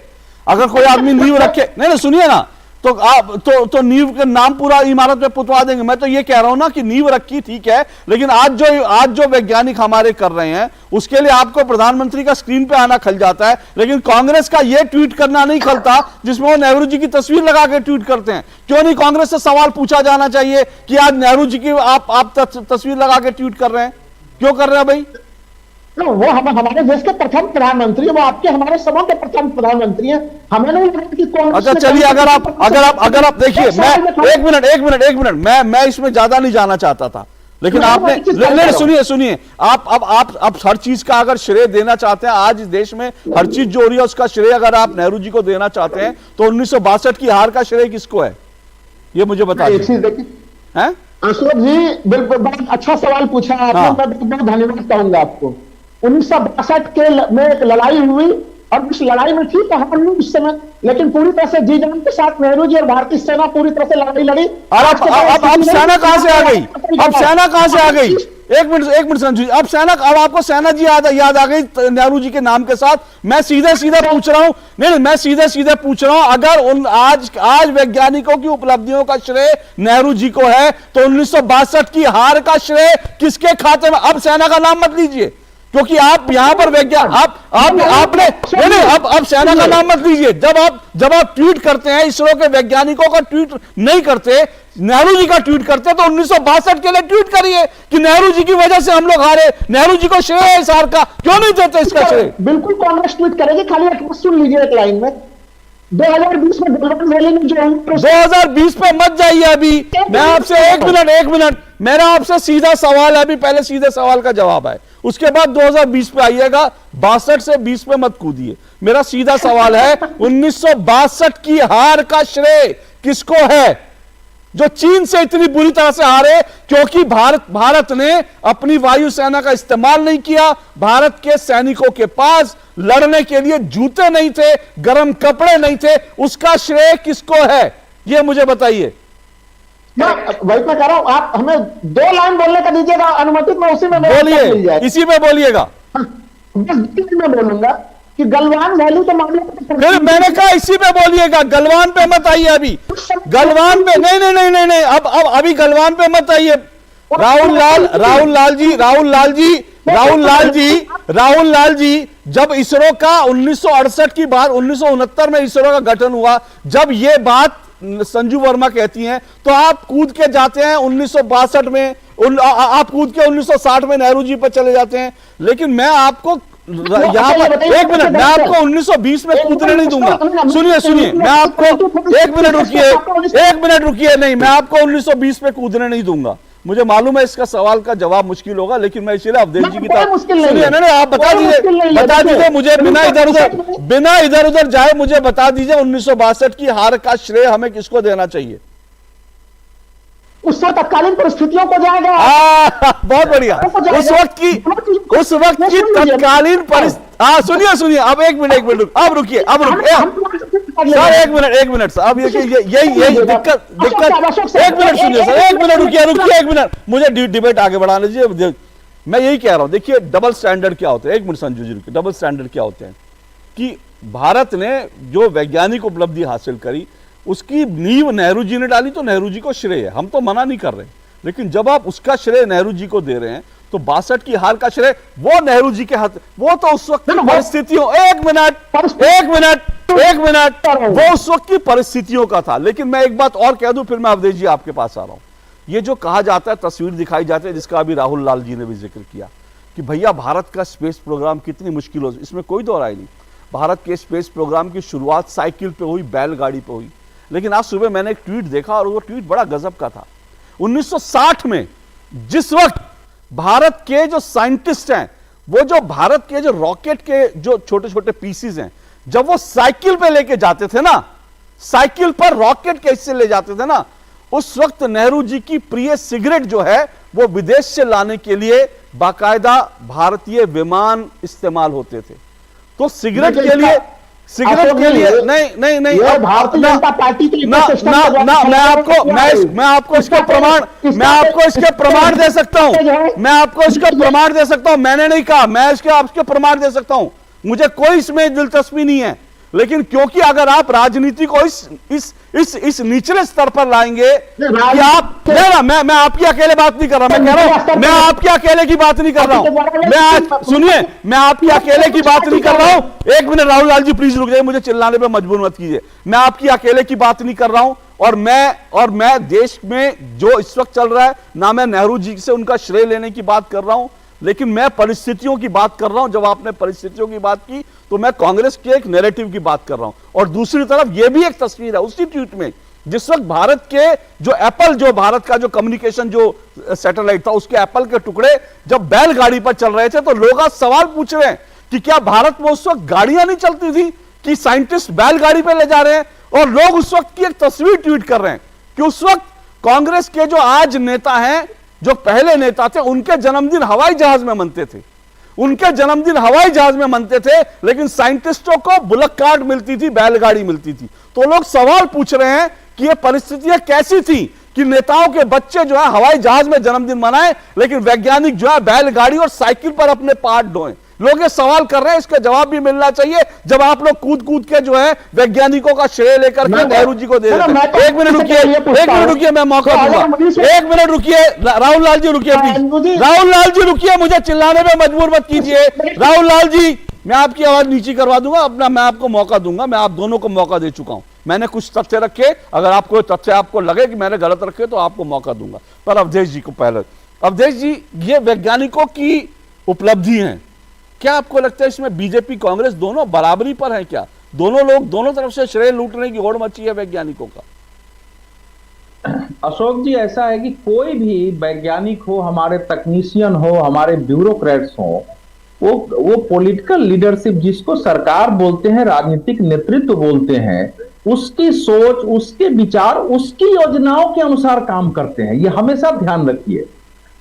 अगर कोई आदमी नींव रखे, नहीं सुनिए ना, तो आप तो नींव का नाम पूरा इमारत पे पुतवा देंगे? मैं तो ये कह रहा हूं ना कि नींव रखी ठीक है, लेकिन आज जो वैज्ञानिक हमारे कर रहे हैं उसके लिए आपको प्रधानमंत्री का स्क्रीन पे आना खल जाता है, लेकिन कांग्रेस का ये ट्वीट करना नहीं खलता जिसमें वो नेहरू जी की तस्वीर लगा के ट्वीट करते हैं। क्यों नहीं कांग्रेस से सवाल पूछा जाना चाहिए कि आज नेहरू जी की आप तस्वीर लगा के ट्वीट कर रहे हैं, क्यों कर रहे हैं भाई? वो हमारे देश के प्रथम प्रधानमंत्री, वो आपके हमारे सबों के प्रथम प्रधानमंत्री हैं। हमें नहीं लगा कि कौन। अच्छा चलिए, अगर आप देखिए, मैं एक मिनट मैं इसमें ज्यादा नहीं जाना चाहता था, लेकिन आपने सुनिए आप हर चीज का अगर श्रेय देना चाहते हैं, आज देश में हर चीज जो हो रही है उसका श्रेय अगर आप नेहरू जी को देना चाहते हैं तो 1962 की हार का श्रेय किसको है, ये मुझे बता दीजिए। अशोक जी बिल्कुल बहुत अच्छा सवाल पूछा आपने। हाँ। मैं बहुत धन्यवाद कहूंगा आपको। 1962 में एक लड़ाई हुई और उस लड़ाई में थी कहानी उस समय, लेकिन पूरी तरह से जी जान के साथ नेहरू जी और भारतीय सेना पूरी तरह से लड़ाई लड़ी। और अब सेना कहां से आ गई? अब सेना कहां से आ गई? एक मिनट संजू जी, अब आपको सेना जी याद आ गई नेहरू जी के नाम के साथ। मैं सीधे पूछ रहा हूं, नहीं मैं सीधे पूछ रहा हूं, अगर आज वैज्ञानिकों की उपलब्धियों का श्रेय नेहरू जी को है तो 1962 की हार का श्रेय किसके खाते में? अब सेना का नाम मत लीजिए, क्योंकि आप यहां पर आपने नहीं अब सेना का नाम मत लीजिए। जब आप ट्वीट करते हैं, इसरो के वैज्ञानिकों का ट्वीट नहीं करते, नेहरू जी का ट्वीट करते, तो 1962 के लिए ट्वीट करिए कि नेहरू जी की वजह से हम लोग हारे, नेहरू जी को श्रेय है इस हार का, क्यों नहीं देते इसका श्रेय? बिल्कुल कांग्रेस ट्वीट करेगी, खाली एक सुन लीजिए एक लाइन में। 2020 में गलवान वैली में जो 2020 पे मत जाइए अभी। मैं आपसे एक मिनट मेरा आपसे सीधा सवाल है, अभी पहले सीधे सवाल का जवाब है, उसके बाद 2020 पे आइएगा। 62 से 20 पे मत कूदिए। मेरा सीधा सवाल है 1962 की हार का श्रेय किसको है? जो चीन से इतनी बुरी तरह से हारे क्योंकि भारत ने अपनी वायुसेना का इस्तेमाल नहीं किया। भारत के सैनिकों के पास लड़ने के लिए जूते नहीं थे, गर्म कपड़े नहीं थे। उसका श्रेय किसको है, यह मुझे बताइए। वही मैं कह रहा हूं, आप हमें 2 लाइन बोलने का दीजिएगा अनुमति, मैं उसी में बोलिए, इसी में बोलिएगा। बस मैं बोलूंगा कि गलवान वैली के मामले में फिर मैंने कहा इसी पे बोलिएगा, गलवान पे मत आइए अभी। गलवान पे नहीं, अब अभी गलवान पे मत आइए। राहुल लाल जी, जब इसरो का 1968 की बात, 1969 में इसरो का गठन हुआ, जब ये बात संजू वर्मा कहती हैं, तो आप कूद के जाते हैं 1962 में, आप कूद के 1960 में नेहरू जी पर चले जाते हैं। लेकिन मैं आपको यहां पर एक मिनट, मैं आपको 1920 में कूदने नहीं दूंगा। सुनिए, मैं आपको एक मिनट रुकिए, नहीं, मैं आपको 1920 में कूदने नहीं दूंगा। मुझे मालूम है इसका सवाल का जवाब मुश्किल होगा, लेकिन मैं इसीलिए अवधेश जी की तरफ सुनिए, नहीं आप बता दीजिए मुझे, बिना इधर उधर जाए मुझे बता दीजिए 1962 की हार का श्रेय हमें किसको देना चाहिए? उस वक्त तत्कालीन परिस्थितियों को जाएगा। बहुत बढ़िया। उस वक्त की तत्कालीन परिस्थिति। सुनिए, अब एक मिनट अब रुकिए सर, एक मिनट सर, अब यही दिक्कत एक मिनट सुनिए सर, एक मिनट मुझे डिबेट आगे बढ़ाने दीजिए। मैं यही कह रहा हूं, देखिए डबल स्टैंडर्ड क्या होते हैं, एक मिनट संजू जी रुकिए, डबल स्टैंडर्ड क्या होते हैं कि भारत ने जो वैज्ञानिक उपलब्धि हासिल करी उसकी नींव नेहरू जी ने डाली, तो नेहरू जी को श्रेय है, हम तो मना नहीं कर रहे। लेकिन जब आप उसका श्रेय नेहरू जी को दे रहे हैं तो 62 की हार का श्रेय वो नेहरू जी के हाथ, वो तो उस वक्त की परिस्थितियों, एक मिनट वो उस वक्त की परिस्थितियों का था। लेकिन मैं एक बात और कह दूं, फिर मैं अवधेश जी आपके पास आ रहा हूं। ये जो कहा जाता है, तस्वीर दिखाई जाती है, जिसका अभी राहुल लाल जी ने भी जिक्र किया कि भैया भारत का स्पेस प्रोग्राम कितनी मुश्किल हो, इसमें कोई दो राय नहीं। भारत के स्पेस प्रोग्राम की शुरुआत साइकिल पे हुई, बैलगाड़ी पे हुई। लेकिन आज सुबह मैंने एक ट्वीट देखा और वो ट्वीट बड़ा गजब का था। 1960 में जिस वक्त भारत के जो साइंटिस्ट हैं, वो जो भारत के जो रॉकेट के जो छोटे छोटे पीसीज हैं, जब वो साइकिल पे लेके जाते थे ना, साइकिल पर रॉकेट के हिस्से ले जाते थे ना, उस वक्त नेहरू जी की प्रिय सिगरेट जो है वो विदेश से लाने के लिए बाकायदा भारतीय विमान इस्तेमाल होते थे। तो सिगरेट के लिए नहीं भारतीय जनता पार्टी की मैं आपको इसका प्रमाण दे सकता हूं, मैंने नहीं कहा, मैं आपके प्रमाण दे सकता हूं, मुझे कोई इसमें दिलचस्पी नहीं है। लेकिन क्योंकि अगर आप राजनीति को इस निचले स्तर पर लाएंगे कि आप मैं आपकी अकेले बात नहीं कर रहा, मैं कह रहा हूं मैं आपकी अकेले की बात नहीं कर रहा हूं, सुनिए, मैं आपकी अकेले की बात नहीं कर रहा हूं। एक मिनट राहुल लाल जी प्लीज रुक जाइए, मुझे चिल्लाने पे मजबूर मत कीजिए। मैं आपकी अकेले की बात नहीं कर रहा हूं, और मैं देश में जो इस वक्त चल रहा है, ना मैं नेहरू जी से उनका श्रेय लेने की बात कर रहा हूं, लेकिन मैं परिस्थितियों की बात कर रहा हूं। जब आपने परिस्थितियों की बात की तो मैं कांग्रेस के एक नैरेटिव की बात कर रहा हूं। और दूसरी तरफ यह भी एक तस्वीर है उसी ट्वीट में, जिस वक्त भारत के जो एप्पल, जो भारत का जो कम्युनिकेशन जो सैटेलाइट था, उसके एप्पल के टुकड़े जब बैलगाड़ी पर चल रहे थे, तो लोग आज सवाल पूछ रहे हैं कि क्या भारत में उस वक्त गाड़ियां नहीं चलती थी कि साइंटिस्ट बैलगाड़ी पर ले जा रहे हैं। और लोग उस वक्त की एक तस्वीर ट्वीट कर रहे हैं कि उस वक्त कांग्रेस के जो आज नेता हैं, जो पहले नेता थे, उनके जन्मदिन हवाई जहाज में मनते थे, उनके जन्मदिन हवाई जहाज में मनते थे, लेकिन साइंटिस्टों को बुलक कार्ट मिलती थी, बैलगाड़ी मिलती थी। तो लोग सवाल पूछ रहे हैं कि ये परिस्थितियां कैसी थी कि नेताओं के बच्चे जो है हवाई जहाज में जन्मदिन मनाएं, लेकिन वैज्ञानिक जो है बैलगाड़ी और साइकिल पर अपने पार्ट ढोएं। लोग ये सवाल कर रहे हैं, इसका जवाब भी मिलना चाहिए। जब आप लोग कूद कूद के जो है वैज्ञानिकों का श्रेय लेकर के नेहरू जी को दे देते हैं। एक मिनट रुकिए, मैं मौका दूंगा। एक मिनट रुकिए, राहुल लाल जी रुकिए प्लीज। राहुल लाल जी रुकिए, मुझे चिल्लाने में मजबूर मत कीजिए। राहुल लाल जी, मैं आपकी आवाज नीची करवा दूंगा अपना, मैं आपको मौका दूंगा। मैं आप दोनों को मौका दे चुका हूं। मैंने कुछ तथ्य रखे, अगर आपको तथ्य आपको लगे कि मैंने गलत रखे तो आपको मौका दूंगा। पर अवधेश जी को पहले, अवधेश जी, ये वैज्ञानिकों की उपलब्धि है, क्या आपको लगता है इसमें बीजेपी कांग्रेस दोनों बराबरी पर है? क्या दोनों लोग दोनों तरफ से श्रेय लूटने की होड़ मची है वैज्ञानिकों का? अशोक जी, ऐसा है कि कोई भी वैज्ञानिक हो, हमारे तकनीशियन हो, हमारे ब्यूरोक्रेट्स हो, वो पॉलिटिकल लीडरशिप जिसको सरकार बोलते हैं, राजनीतिक नेतृत्व बोलते हैं, उसकी सोच, उसके विचार, उसकी योजनाओं के अनुसार काम करते हैं। ये हमेशा ध्यान रखिए।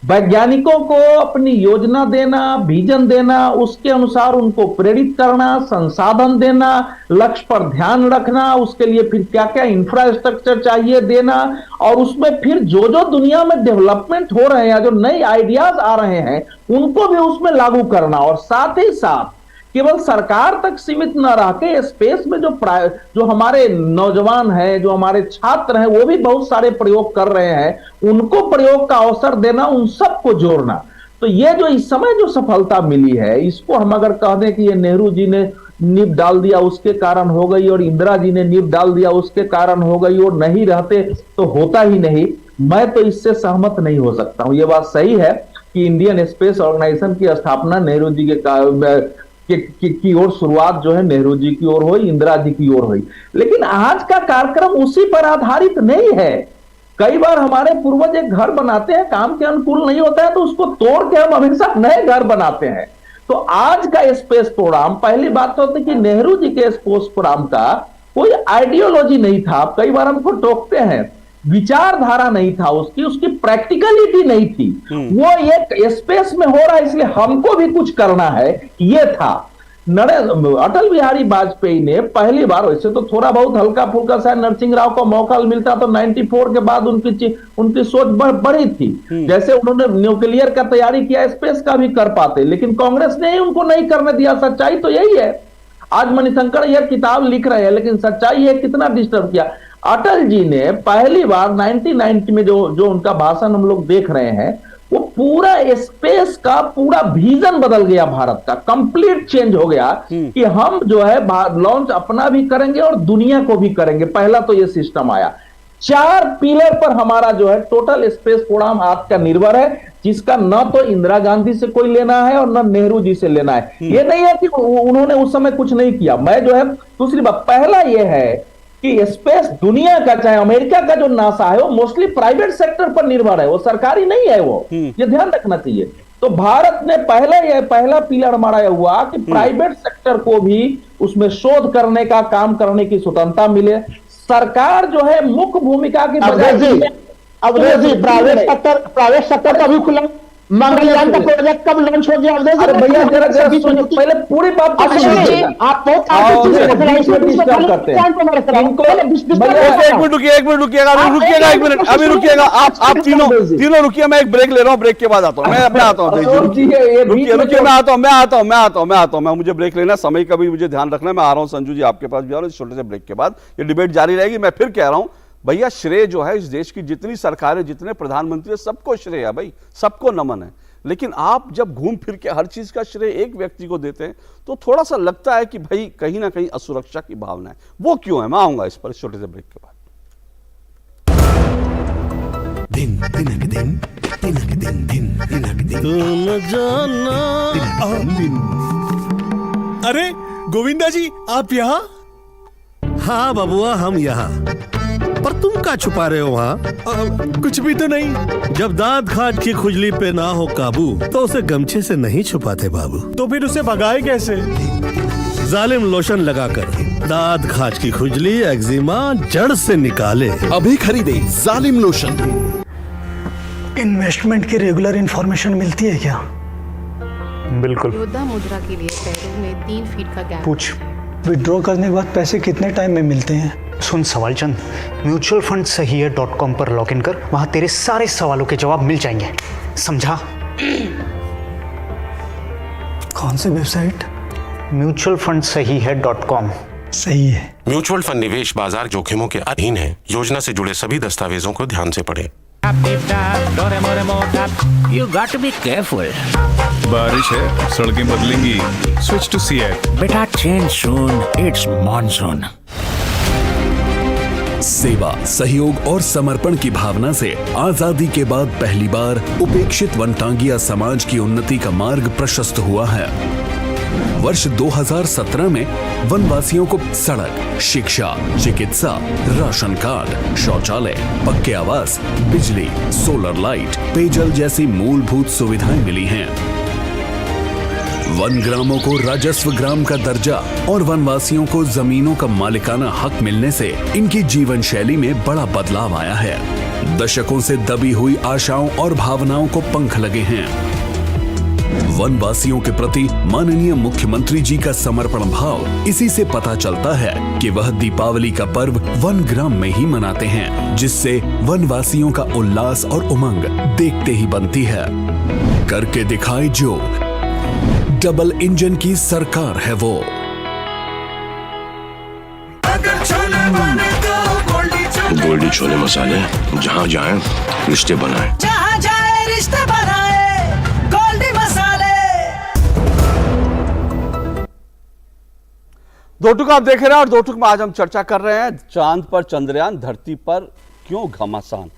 वैज्ञानिकों को अपनी योजना देना, विजन देना, उसके अनुसार उनको प्रेरित करना, संसाधन देना, लक्ष्य पर ध्यान रखना, उसके लिए फिर क्या क्या इंफ्रास्ट्रक्चर चाहिए देना, और उसमें फिर जो जो दुनिया में डेवलपमेंट हो रहे हैं, जो नए आइडियाज आ रहे हैं, उनको भी उसमें लागू करना। और साथ ही साथ केवल सरकार तक सीमित न रह के स्पेस में जो हमारे नौजवान हैं, जो हमारे छात्र हैं, वो भी बहुत सारे प्रयोग कर रहे हैं, उनको प्रयोग का अवसर देना, उन सबको जोड़ना। तो ये जो इस समय जो सफलता मिली है, इसको हम अगर कह दें कि ये नेहरू जी ने नींव डाल दिया उसके कारण हो गई, और इंदिरा जी ने नींव डाल दिया उसके कारण हो गई, और नहीं रहते तो होता ही नहीं, मैं तो इससे सहमत नहीं हो सकता हूं। ये बात सही है कि इंडियन स्पेस ऑर्गेनाइजेशन की स्थापना नेहरू जी की ओर, शुरुआत जो है नेहरू जी की ओर हुई, इंदिरा जी की ओर हुई, लेकिन आज का कार्यक्रम उसी पर आधारित नहीं है। कई बार हमारे पूर्वज एक घर बनाते हैं, काम के अनुकूल नहीं होता है तो उसको तोड़ के हम हमेशा नए घर बनाते हैं। तो आज का स्पेस प्रोग्राम, पहली बात तो होती कि नेहरू जी के स्पेस प्रोग्राम का कोई आइडियोलॉजी नहीं था। कई बार हमको टोकते हैं, विचारधारा नहीं था उसकी प्रैक्टिकलिटी नहीं थी। वो एक स्पेस में हो रहा है इसलिए हमको भी कुछ करना है, ये था। अटल बिहारी वाजपेयी ने पहली बार, वैसे तो थोड़ा बहुत हल्का फुल्का सा नरसिंह राव को मौका मिलता तो 94 के बाद उनकी सोच बढ़ी थी। जैसे उन्होंने न्यूक्लियर का तैयारी किया, स्पेस का भी कर पाते, लेकिन कांग्रेस ने ही उनको नहीं करने दिया। सच्चाई तो यही है। आज मणिशंकर यह किताब लिख रहे हैं, लेकिन सच्चाई है कितना डिस्टर्ब किया। अटल जी ने पहली बार 1990 में जो उनका भाषण हम लोग देख रहे हैं, वो पूरा स्पेस का पूरा विजन बदल गया, भारत का कंप्लीट चेंज हो गया कि हम जो है लॉन्च अपना भी करेंगे और दुनिया को भी करेंगे। पहला तो ये सिस्टम आया। 4 पिलर पर हमारा जो है टोटल स्पेस प्रोग्राम आज का निर्भर है, जिसका न तो इंदिरा गांधी से कोई लेना है और न नेहरू जी से लेना है। ये नहीं है कि उन्होंने उस समय कुछ नहीं किया। मैं जो है दूसरी बात, पहला ये है कि स्पेस दुनिया का, चाहे अमेरिका का जो नासा है, वो मोस्टली प्राइवेट सेक्टर पर निर्भर है, वो सरकारी नहीं है। वो ये ध्यान रखना चाहिए। तो भारत ने पहला पिलर हमारा यह हुआ कि प्राइवेट सेक्टर को भी उसमें शोध करने का, काम करने की स्वतंत्रता मिले। सरकार जो है मुख्य भूमिका की बजाय, प्राइवेट सेक्टर का भी खुला। मंगलयान का प्रोजेक्ट कब लॉन्च हो गया? अरे भैया जरा पहले पूरी बात आप बहुत एक मिनट रुकिएगा, अभी रुकिएगा आप तीनों रुकिए। मैं एक ब्रेक ले रहा हूँ, ब्रेक के बाद आता हूँ। मैं आता हूँ, रुकिए, मैं आता हूँ। मुझे ब्रेक लेना, समय का भी मुझे ध्यान रखना है। मैं आ रहा हूँ, संजू जी आपके पास भी आ रहा हूँ। इस छोटे से ब्रेक के बाद ये डिबेट जारी रहेगी। मैं फिर कह रहा हूँ भैया, श्रेय जो है इस देश की जितनी सरकारें, जितने प्रधानमंत्री, सबको श्रेय है भाई, सबको नमन है। लेकिन आप जब घूम फिर के हर चीज का श्रेय एक व्यक्ति को देते हैं तो थोड़ा सा लगता है कि भाई कहीं ना कहीं असुरक्षा की भावना है। वो क्यों है? मैं आऊंगा इस पर, इस छोटे से ब्रेक के बाद। अरे गोविंदा जी, आप यहाँ? हाँ बबुआ, हम यहाँ। पर तुम क्या छुपा रहे हो वहाँ? कुछ भी तो नहीं। जब दांत खाट की खुजली पे ना हो काबू तो उसे गमछे से नहीं छुपाते बाबू। तो फिर उसे भगाए कैसे? जालिम लोशन लगाकर दांत खाज की खुजली एक्जिमा जड़ से निकाले। अभी खरीदे जालिम लोशन। इन्वेस्टमेंट की रेगुलर इंफॉर्मेशन मिलती है क्या? बिल्कुल। योद्धा मुद्रा के लिए पैरों में 3 फीट का गैप। पूछ, विड्रॉ करने के बाद पैसे कितने टाइम में मिलते हैं? सुन सवाल चंद, म्यूचुअल फंड सही है .com पर लॉग इन कर, वहां तेरे सारे सवालों के जवाब मिल जाएंगे, समझा? कौन सी वेबसाइट? म्यूचुअल फंड सही है .com। सही है। म्यूचुअल फंड निवेश बाजार जोखिमों के अधीन है। योजना से जुड़े सभी दस्तावेजों को ध्यान से पढ़ें। You got to be careful. बारिश है, सड़कें बदलेंगी। Switch to Seat. बेटा change soon. It's monsoon. सेवा, सहयोग और समर्पण की भावना से आजादी के बाद पहली बार उपेक्षित वनटांगिया समाज की उन्नति का मार्ग प्रशस्त हुआ है। वर्ष 2017 में वनवासियों को सड़क, शिक्षा, चिकित्सा, राशन कार्ड, शौचालय, पक्के आवास, बिजली, सोलर लाइट, पेयजल जैसी मूलभूत सुविधाएं मिली हैं। वन ग्रामों को राजस्व ग्राम का दर्जा और वनवासियों को जमीनों का मालिकाना हक मिलने से इनकी जीवन शैली में बड़ा बदलाव आया है। दशकों से दबी हुई आशाओं और भावनाओं को पंख लगे हैं। वनवासियों के प्रति माननीय मुख्यमंत्री जी का समर्पण भाव इसी से पता चलता है कि वह दीपावली का पर्व वन ग्राम में ही मनाते हैं, जिससे वनवासियों का उल्लास और उमंग देखते ही बनती है। करके दिखाए जो, डबल इंजन की सरकार है वो। गोल्डी छोले मसाले, जहाँ जाए रिश्ते बनाए, जहाँ जाए रिश्ते बनाए, गोल्डी मसाले। दो टुक आप देख रहे हैं और दो टुक में आज हम चर्चा कर रहे हैं चांद पर चंद्रयान, धरती पर क्यों घमासान।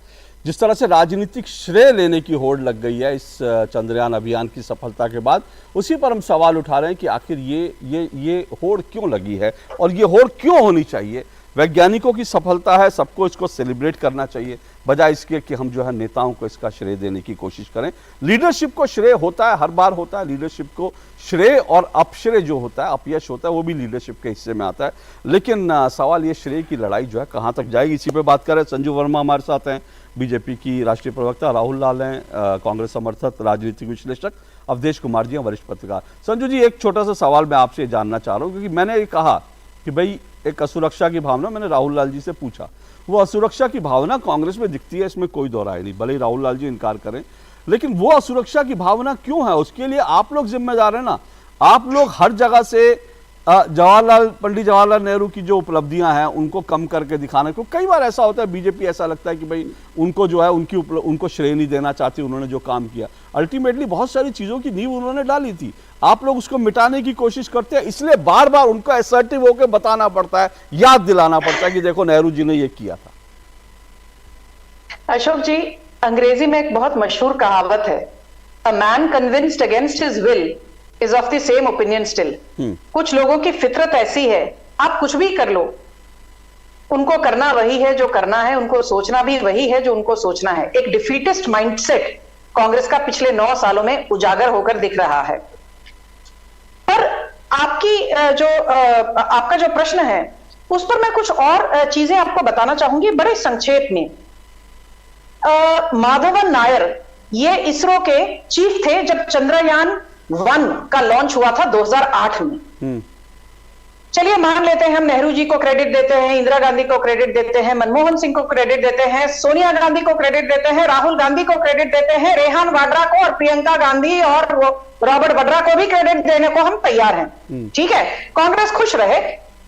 जिस तरह से राजनीतिक श्रेय लेने की होड़ लग गई है इस चंद्रयान अभियान की सफलता के बाद, उसी पर हम सवाल उठा रहे हैं कि आखिर ये होड़ क्यों लगी है और ये होड़ क्यों होनी चाहिए। वैज्ञानिकों की सफलता है, सबको इसको सेलिब्रेट करना चाहिए, बजाय इसके कि हम जो है नेताओं को इसका श्रेय देने की कोशिश करें। लीडरशिप को श्रेय होता है, हर बार होता है लीडरशिप को श्रेय, और अपश्रेय जो होता है, अपयश होता है, वो भी लीडरशिप के हिस्से में आता है। लेकिन सवाल ये श्रेय की लड़ाई जो है कहाँ तक जाएगी, इसी पे बात करें। संजू वर्मा हमारे साथ हैं, बीजेपी की राष्ट्रीय प्रवक्ता, राहुल लाल हैं, कांग्रेस समर्थक राजनीतिक विश्लेषक, अवधेश कुमार जी हैं, वरिष्ठ पत्रकार। संजू जी, एक छोटा सा सवाल मैं आपसे जानना चाह रहा हूँ, क्योंकि मैंने ये कहा कि भाई एक असुरक्षा की भावना, मैंने राहुल लाल जी से पूछा, वो असुरक्षा की भावना कांग्रेस में दिखती है, इसमें कोई दो राय नहीं, भले ही राहुल लाल जी इनकार करें, लेकिन वो असुरक्षा की भावना क्यों है, उसके लिए आप लोग जिम्मेदार हैं ना। आप लोग हर जगह से पंडित जवाहरलाल नेहरू की जो उपलब्धियां हैं उनको कम करके दिखाने को, कई बार ऐसा होता है बीजेपी ऐसा लगता है कि भाई उनको जो है उनको श्रेय नहीं देना चाहती, उन्होंने जो काम किया। अल्टीमेटली बहुत सारी चीजों की नींव उन्होंने डाली थी, आप लोग उसको मिटाने की कोशिश करते हैं, इसलिए बार बार उनको असर्टिव होकर बताना पड़ता है, याद दिलाना पड़ता है कि देखो नेहरू जी ने ये किया था। अशोक जी, अंग्रेजी में एक बहुत मशहूर कहावत है, a man convinced against his will is of the same opinion still। कुछ लोगों की फितरत ऐसी है, आप कुछ भी कर लो, उनको करना वही है जो करना है, उनको सोचना भी वही है जो उनको सोचना है। एक डिफीटिस्ट माइंडसेट कांग्रेस का पिछले 9 सालों में उजागर होकर दिख रहा है। पर आपका जो प्रश्न है उस पर मैं कुछ और चीजें आपको बताना चाहूंगी बड़े संक्षेप में। माधवन नायर ये इसरो के चीफ थे जब चंद्रयान 1 का लॉन्च हुआ था 2008 में। चलिए मान लेते हैं हम नेहरू जी को क्रेडिट देते हैं, इंदिरा गांधी को क्रेडिट देते हैं, मनमोहन सिंह को क्रेडिट देते हैं, सोनिया गांधी को क्रेडिट देते हैं, राहुल गांधी को क्रेडिट देते हैं, रेहान वाड्रा को और प्रियंका गांधी और रॉबर्ट वड्रा को भी क्रेडिट देने को हम तैयार हैं। ठीक है, कांग्रेस खुश रहे,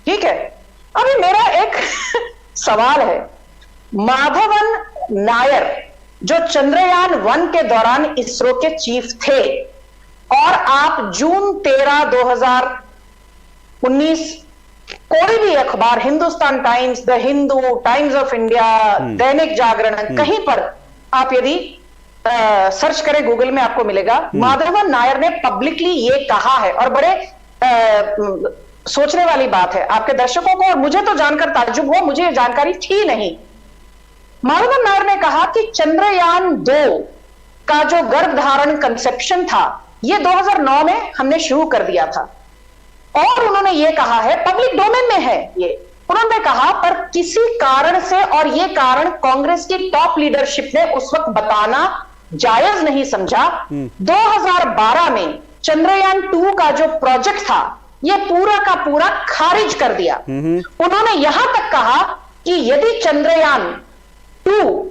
ठीक है। अभी मेरा एक सवाल है, माधवन नायर जो चंद्रयान 1 के दौरान इसरो के चीफ थे और आप जून 13, 2019 कोई भी अखबार, Hindustan times, the Hindu, times of India, Dainik Jagran, कहीं पर आप यदि सर्च करें गूगल में आपको मिलेगा, माधवन नायर ने पब्लिकली ये कहा है। और बड़े सोचने वाली बात है आपके दर्शकों को और मुझे तो जानकर ताज्जुब हुआ, मुझे ये जानकारी थी नहीं। माधवन नायर ने कहा कि चंद्रयान 2 का जो गर्भधारण कंसेप्शन था ये 2009 में हमने शुरू कर दिया था। और उन्होंने ये कहा है, पब्लिक डोमेन में है ये, उन्होंने कहा पर किसी कारण से, और ये कारण कांग्रेस की टॉप लीडरशिप ने उस वक्त बताना जायज नहीं समझा, 2012 में चंद्रयान 2 का जो प्रोजेक्ट था ये पूरा का पूरा खारिज कर दिया। उन्होंने यहां तक कहा कि यदि चंद्रयान 2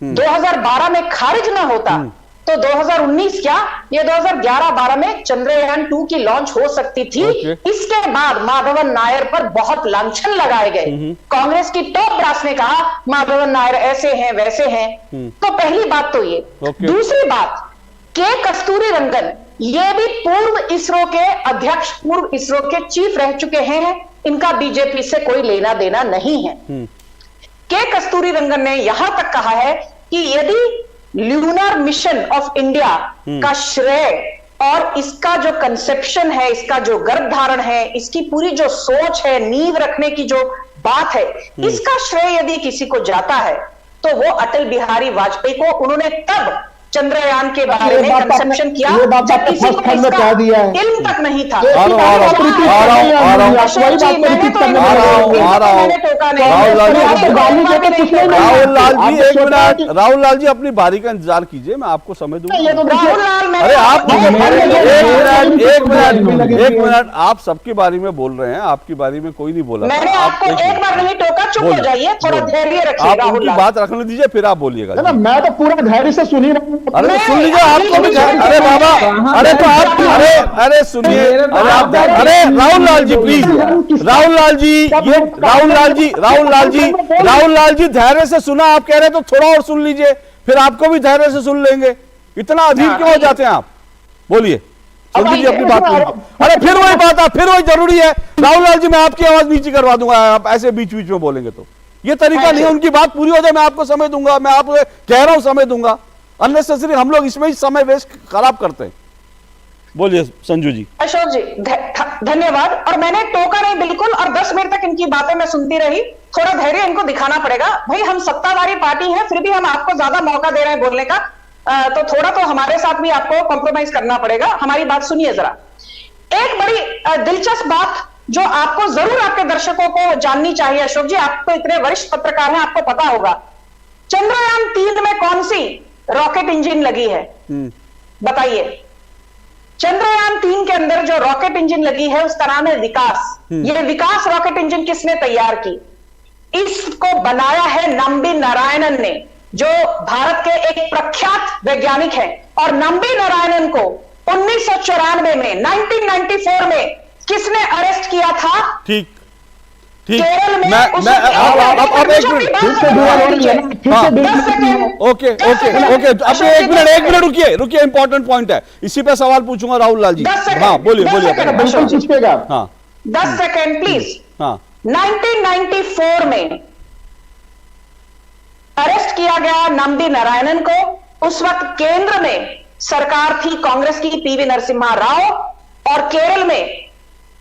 2012 में खारिज ना होता तो 2019 क्या, ये 2011-12 में चंद्रयान 2 की लॉन्च हो सकती थी। इसके बाद माधवन नायर पर बहुत लांछन लगाए गए। कांग्रेस की टॉप ब्रास ने कहा माधवन नायर ऐसे हैं वैसे हैं। तो पहली बात तो ये। दूसरी बात, के कस्तूरी रंगन ये भी पूर्व इसरो के अध्यक्ष, पूर्व इसरो के चीफ रह चुके हैं, इनका बीजेपी से कोई लेना देना नहीं है। के कस्तूरी रंगन ने यहां तक कहा है कि यदि ल्यूनर मिशन ऑफ इंडिया का श्रेय और इसका जो कंसेप्शन है, इसका जो गर्भधारण है, इसकी पूरी जो सोच है, नींव रखने की जो बात है, इसका श्रेय यदि किसी को जाता है तो वो अटल बिहारी वाजपेयी को। उन्होंने तब चंद्रयान के बारे में कंसेप्शन किया जब किसी को इसका इल्म तक नहीं था। राहुल लाल जी अपनी बारी का इंतजार कीजिए, मैं आपको समय दूंगा। अरे आप एक मिनट, आप सबकी बारी में बोल रहे हैं, आपकी बारी में कोई नहीं बोला। मैंने आपको एक बार नहीं टोका, चुप हो जाइए, थोड़ा धैर्य रखिए। आप उनकी बात रखने दीजिए, फिर आप बोलिएगा। मैं तो पूरा धैर्य से सुन ही रहा हूं। अरे सुन लीजिए, आपको भी, अरे बाबा, अरे तो आप, अरे सुनिए, अरे आप, अरे राहुल लाल जी प्लीज, राहुल लाल जी, ये राहुल लाल जी धैर्य से सुना, आप कह रहे हैं तो थोड़ा और सुन लीजिए, फिर आपको भी धैर्य से सुन लेंगे। इतना अधीर क्यों हो जाते हैं आप? बोलिए, सुन लीजिए अपनी बात। अरे फिर वही बात है, फिर वही जरूरी है। राहुल लाल जी, मैं आपकी आवाज नीचे करवा दूंगा, आप ऐसे बीच बीच में बोलेंगे तो ये तरीका नहीं है। उनकी बात पूरी हो जाए, मैं आपको समय दूंगा, मैं आपको कह रहा हूं समय दूंगा। अननेसेसरी हम लोग इसमें ही समय वेस्ट खराब करते हैं। बोलिए संजू जी। अशोक जी धन्यवाद। और मैंने टोका नहीं बिल्कुल, और 10 मिनट तक इनकी बातें मैं सुनती रही। थोड़ा धैर्य इनको दिखाना पड़ेगा भाई, हम सत्ताधारी पार्टी हैं, फिर भी हम आपको ज्यादा मौका दे रहे हैं बोलने का, तो थोड़ा तो हमारे साथ भी आपको कॉम्प्रोमाइज करना पड़ेगा। हमारी बात सुनिए जरा। एक बड़ी दिलचस्प बात जो आपको जरूर आपके दर्शकों को जाननी चाहिए, अशोक जी, आप तो इतने वरिष्ठ पत्रकार हैं, आपको पता होगा चंद्रयान 3 में कौन सी रॉकेट इंजन लगी है? बताइए। चंद्रयान 3 के अंदर जो रॉकेट इंजन लगी है उसका नाम है विकास। ये विकास रॉकेट इंजन किसने तैयार की? इसको बनाया है नंबी नारायणन ने, जो भारत के एक प्रख्यात वैज्ञानिक हैं। और नंबी नारायणन को 1994 में, 1994 में किसने अरेस्ट किया था? ठीक, केरल में। अब एक मिनट, ओके, एक मिनट रुकिए, इंपॉर्टेंट पॉइंट है, इसी पे सवाल पूछूंगा राहुल लाल जी। हाँ बोलिए। 10 सेकेंड प्लीज। हाँ, 1994 में अरेस्ट किया गया नंबी नारायणन को। उस वक्त केंद्र में सरकार थी कांग्रेस की, पीवी नरसिम्हा राव, और केरल में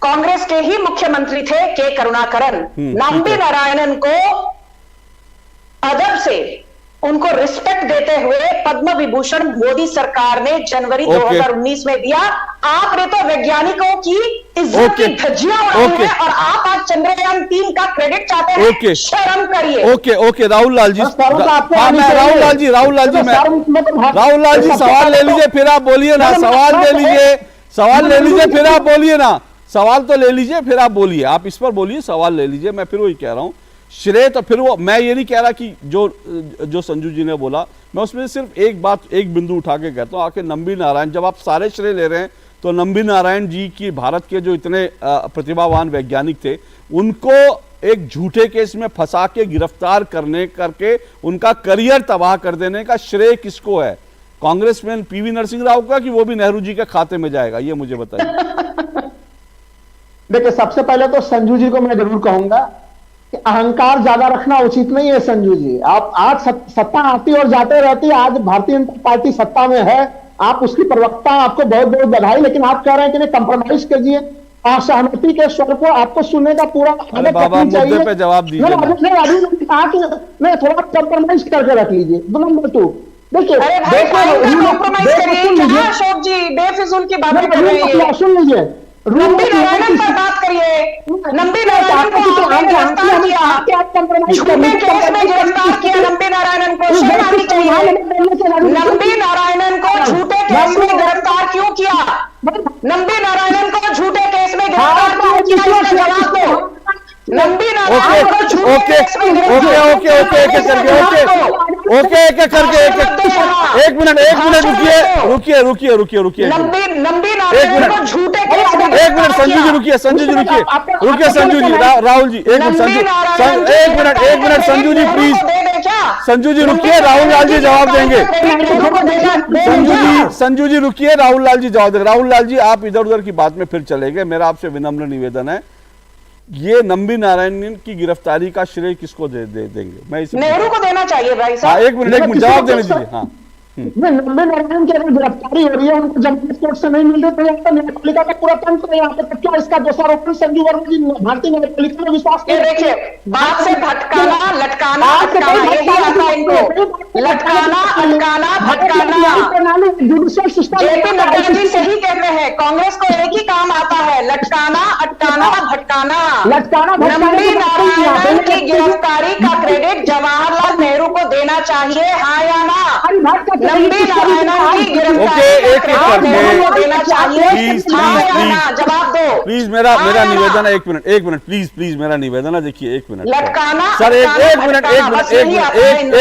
कांग्रेस के ही मुख्यमंत्री थे के करुणाकरन। नंबी नारायणन को अदब से उनको रिस्पेक्ट देते हुए पद्म विभूषण मोदी सरकार ने जनवरी 2019 में दिया। आपने तो वैज्ञानिकों की इज्जत की धज्जियां उड़ाई हैं और आप आज चंद्रयान 3 का क्रेडिट चाहते हैं। शर्म करिए। ओके राहुल लाल जी, राहुल लाल जी सवाल ले लीजिए, फिर आप बोलिए ना। सवाल ले लीजिए, फिर आप बोलिए ना। सवाल तो ले लीजिए, फिर आप बोलिए। आप इस पर बोलिए, सवाल ले लीजिए। मैं फिर वही कह रहा हूं, श्रेय तो फिर वो, मैं ये नहीं कह रहा कि जो संजू जी ने बोला, मैं उसमें सिर्फ एक बात, एक बिंदु उठा के कहता हूं। आखिर नंबी नारायण, जब आप सारे श्रेय ले रहे हैं तो नंबी नारायण जी की, भारत के जो इतने प्रतिभावान वैज्ञानिक थे, उनको एक झूठे केस में फंसा के गिरफ्तार करके उनका करियर तबाह कर देने का श्रेय किसको है? कांग्रेसमैन पीवी नरसिंह राव का, कि वो भी नेहरू जी के खाते में जाएगा? ये मुझे बताइए। देखिए, सबसे पहले तो संजू जी को मैं जरूर कहूंगा कि अहंकार ज्यादा रखना उचित नहीं है। संजू जी, आप आज सत्ता आती और जाते रहती है, आज भारतीय जनता पार्टी सत्ता में है, आप उसकी प्रवक्ता, आपको बहुत बहुत बधाई। लेकिन आप कह रहे हैं कि नहीं, कंप्रोमाइज कीजिए, असहमति के स्वर को आपको सुनने का पूरा मुद्दे पे जवाब दीजिए। मैं थोड़ा कंप्रोमाइज करके रख लीजिए। नंबर 2, देखिए, अशोक जी बेफिजूल की बातें कर रहे हैं। सुन लीजिए, नंबी नारायणन नंबी नारायणन को आपने गिरफ्तार किया, झूठे केस में गिरफ्तार किया नंबी नारायणन को, शर्म आनी चाहिए। नंबी नारायणन को झूठे केस में गिरफ्तार क्यों किया? नंबी नारायणन को झूठे केस में गिरफ्तार क्यों किया? इसका जवाब दो। नंबी नारायणन को झूठे केस में गिरफ्तार ओके करके एक मिनट रुकिए नंबी नारायणन को झूठे केस में एक मिनट संजू जी रुकिए संजू जी राहुल जी एक मिनट संजू जी रुकिए, राहुल लाल जी जवाब देंगे। संजू जी रुकिए, राहुल लाल जी जवाब देंगे। राहुल लाल जी आप इधर उधर की बात में फिर चले गए। मेरा आपसे विनम्र निवेदन है, ये नंबी नारायणन की गिरफ्तारी का श्रेय किसको देंगे? मैं इसे नेहरू को देना चाहिए भाई साहब। एक मिनट जवाब देने दीजिए। हाँ नंबी नारायण की अगर गिरफ्तारी हो रही है, उनको जमानत कोर्ट से नहीं मिल रही, तो यहाँ पर न्यायपालिका का पूरा तंत्र है यहाँ पे, तो क्या इसका दोषारोपण संजू वर्मा जी भारतीय न्यायपालिका में विश्वास नहीं? देखिए, बात से भटकाना, लटकाना, अटकाना, यही आता है इनको। लटकाना, अटकाना, भटकाना। Judicial system JP Nadda ji सही कहते हैं, कांग्रेस को एक ही काम आता है, लटकाना, अटकाना, भटकाना। नंबी नारायणन की गिरफ्तारी का क्रेडिट जवाहरलाल नेहरू को देना चाहिए, हाँ या ना? नंबी नारायणन की गिरफ्तारी का क्रेडिट को देना चाहिए, हाँ या ना? जवाब दो प्लीज। मेरा निवेदन है, एक मिनट प्लीज मेरा निवेदन है। देखिए एक मिनट लटकाना सर, एक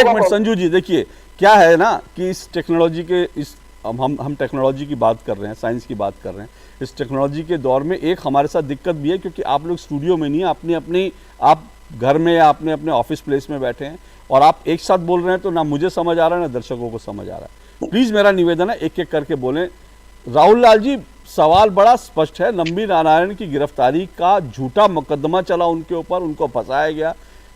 मिनट संजू जी। देखिए क्या है ना कि इस टेक्नोलॉजी के हम टेक्नोलॉजी की बात कर रहे हैं, साइंस की बात कर रहे हैं। इस टेक्नोलॉजी के दौर में एक हमारे साथ दिक्कत भी है, क्योंकि आप लोग स्टूडियो में नहीं है, आप घर में या अपने ऑफिस प्लेस में बैठे हैं, और आप एक साथ बोल रहे हैं, तो ना मुझे समझ आ रहा है ना दर्शकों को समझ आ रहा है। प्लीज मेरा निवेदन है, एक एक करके बोलें। राहुल लाल जी, सवाल बड़ा स्पष्ट है। नंबी नारायण की गिरफ्तारी का झूठा मुकदमा चला उनके ऊपर, उनको फंसाया गया।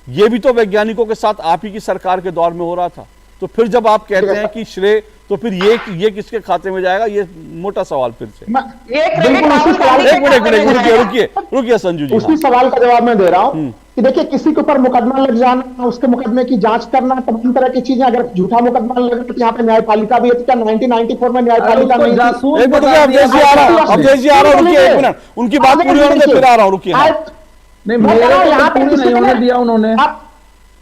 ये भी तो वैज्ञानिकों के साथ आप ही की सरकार के दौर में हो रहा था। तो फिर जब आप कहते हैं कि श्रेय, तो फिर ये किसके खाते में जाएगा? ये मोटा सवाल फिर से। रुकिए संजू जी, उसी सवाल का जवाब मैं दे रहा हूँ कि देखिए, किसी के ऊपर मुकदमा लग जाना, उसके मुकदमे की जांच करना, तमाम तरह की चीजें, अगर झूठा मुकदमा लगे तो यहाँ पे न्यायपालिका भी है। 1994 में न्यायपालिका नहीं थी। उनकी बात पूरी होने से फिर आ रहा हूँ, रुकिए। यहाँ पे नहीं दिया उन्होंने।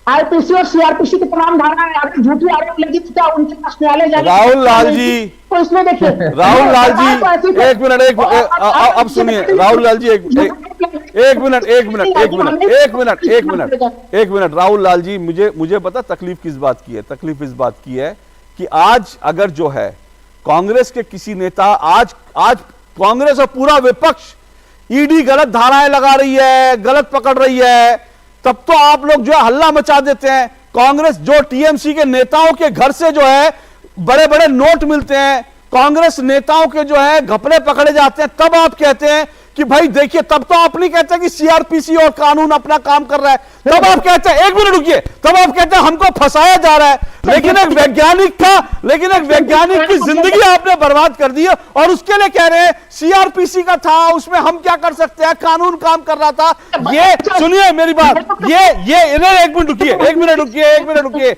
आईपीसी और सीआरपीसी की तमाम धाराएं, अगर झूठी आरोप लगी तो क्या उनके पास न्यायालय जाएगा? राहुल लाल जी, तो इसमें देखिए राहुल लाल जी एक मिनट अब सुनिए। राहुल लाल जी एक मिनट राहुल लाल जी, मुझे पता तकलीफ किस बात की है। तकलीफ इस बात की है कि आज अगर जो है कांग्रेस के किसी नेता, आज कांग्रेस और पूरा विपक्ष ईडी गलत धाराएं लगा रही है, गलत पकड़ रही है, तब तो आप लोग जो है हल्ला मचा देते हैं। कांग्रेस जो टीएमसी के नेताओं के घर से जो है बड़े बड़े नोट मिलते हैं, कांग्रेस नेताओं के जो है घपले पकड़े जाते हैं, तब आप कहते हैं कि भाई देखिए, तब तो आप नहीं कहते कि सीआरपीसी और कानून अपना काम कर रहा है, तब आप कहते हैं, एक मिनट रुकिए, तब आप कहते हैं हमको फंसाया जा रहा है। लेकिन एक वैज्ञानिक की जिंदगी आपने बर्बाद कर दी है, और उसके लिए कह रहे हैं सीआरपीसी का था, उसमें हम क्या कर सकते हैं, कानून काम कर रहा था। ये सुनिए मेरी बात, एक मिनट रुकिए,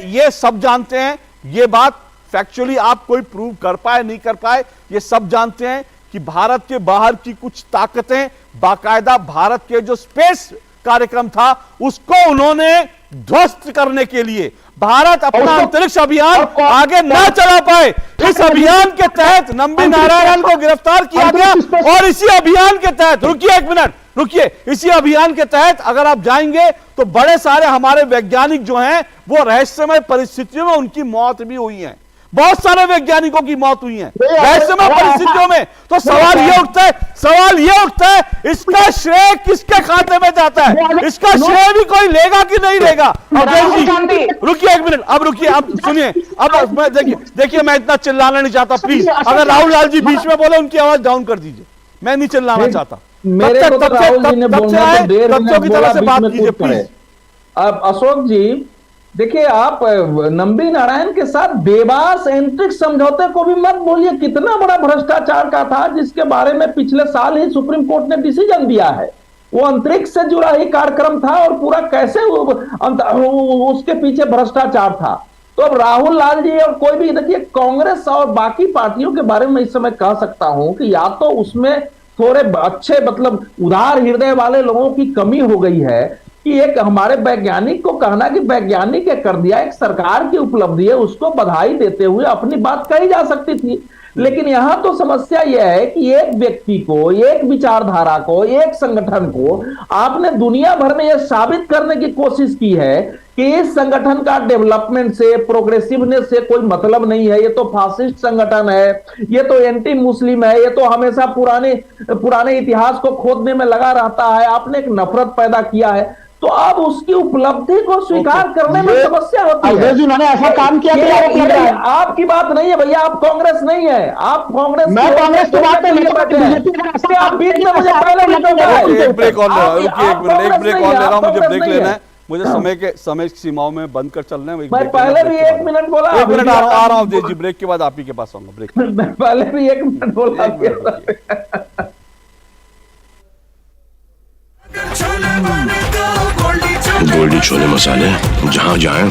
ये सब जानते हैं, ये बात फैक्चुअली आप कोई प्रूव कर पाए नहीं कर पाए, ये सब जानते हैं कि भारत के बाहर की कुछ ताकतें बाकायदा भारत के जो स्पेस कार्यक्रम था उसको उन्होंने ध्वस्त करने के लिए भारत अपना अंतरिक्ष अभियान आगे न चला पाए, इस अभियान के तहत नंबी नारायणन को गिरफ्तार किया गया। और इसी अभियान के तहत, रुकिए, इसी अभियान के तहत अगर आप जाएंगे तो बड़े सारे हमारे वैज्ञानिक जो हैं वो रहस्यमय परिस्थितियों में उनकी मौत भी हुई है। बहुत सारे वैज्ञानिकों की मौत हुई है रहस्यमय परिस्थितियों में। तो सवाल ये उठता है इसका श्रेय किसके खाते में जाता है? इसका श्रेय भी कोई लेगा कि नहीं लेगा? रुकिए एक मिनट, अब सुनिए, अब मैं देखिए मैं इतना चिल्लाना नहीं चाहता, प्लीज अगर राहुल लाल जी बीच में बोले उनकी आवाज डाउन कर दीजिए, मैं नहीं चिल्लाना चाहता। तथ्यों की तरह से बात कीजिए प्लीज। अब अशोक जी देखिए, आप नंबी नारायण के साथ बेबास एंट्रिक्स समझौते को भी मत बोलिए। कितना बड़ा भ्रष्टाचार का था, जिसके बारे में पिछले साल ही सुप्रीम कोर्ट ने डिसीजन दिया है। वो अंतरिक्ष से जुड़ा ही कार्यक्रम था, और पूरा कैसे उसके पीछे भ्रष्टाचार था। तो अब राहुल लाल जी और कोई भी, देखिए कांग्रेस और बाकी पार्टियों के बारे में इस समय कह सकता हूं कि या तो उसमें थोड़े अच्छे मतलब उदार हृदय वाले लोगों की कमी हो गई है कि एक हमारे वैज्ञानिक को कहना कि वैज्ञानिक ने कर दिया, एक सरकार की उपलब्धि है, उसको बधाई देते हुए अपनी बात कही जा सकती थी। लेकिन यहां तो समस्या यह है कि एक व्यक्ति को, एक विचारधारा को, एक संगठन को आपने दुनिया भर में यह साबित करने की कोशिश की है कि इस संगठन का डेवलपमेंट से, प्रोग्रेसिवनेस से कोई मतलब नहीं है, ये तो फासिस्ट संगठन है, ये तो एंटी मुस्लिम है, ये तो हमेशा पुराने इतिहास को खोदने में लगा रहता है। आपने एक नफरत पैदा किया है, तो अब उसकी उपलब्धि को स्वीकार करने में समस्या होती है। उन्होंने ऐसा काम किया ये आपकी बात नहीं है भैया, आप कांग्रेस नहीं है, आप कांग्रेस, मैं कांग्रेस की बात नहीं करते हैं। आप बीच में मुझे पहले एक ब्रेक और ले रहा हूं, मुझे ब्रेक लेना है, मुझे समय सीमाओं में बंद कर चलना है। मैं पहले भी 1 मिनट बोला, 1 मिनट आ रहा हूं जी, ब्रेक के बाद आप ही के पास आऊंगा। ब्रेक मैं पहले भी 1 मिनट बोला। गोल्डी छोले मसाले, जहाँ जाए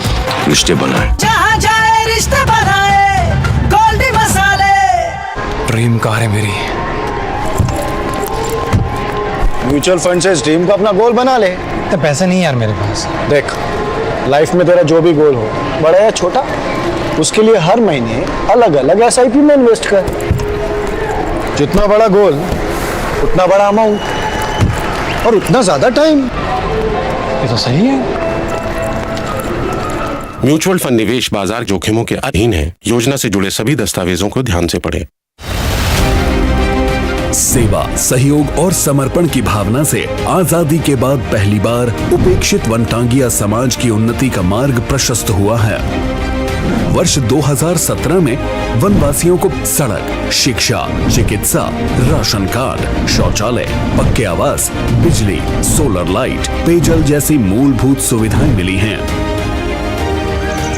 रिश्ते बनाए, जहाँ जाए रिश्ते बनाए, गोल्डी मसाले। ड्रीम कार है मेरी। म्यूचुअल फंड से इस ड्रीम को अपना गोल बना ले। तो पैसे नहीं यार मेरे पास। देख, लाइफ में तेरा जो भी गोल हो, बड़ा या छोटा, उसके लिए हर महीने अलग अलग SIP में इन्वेस्ट कर। जितना बड़ा गोल उतना बड़ा अमाउंट और उतना ज्यादा टाइम। ये तो सही है। म्यूचुअल फंड निवेश बाजार जोखिमों के अधीन है। योजना से जुड़े सभी दस्तावेजों को ध्यान से पढ़ें। सेवा, सहयोग और समर्पण की भावना से आजादी के बाद पहली बार उपेक्षित वनटांगिया समाज की उन्नति का मार्ग प्रशस्त हुआ है। वर्ष 2017 में वनवासियों को सड़क, शिक्षा, चिकित्सा, राशन कार्ड, शौचालय, पक्के आवास, बिजली, सोलर लाइट, पेयजल जैसी मूलभूत सुविधाएं मिली हैं।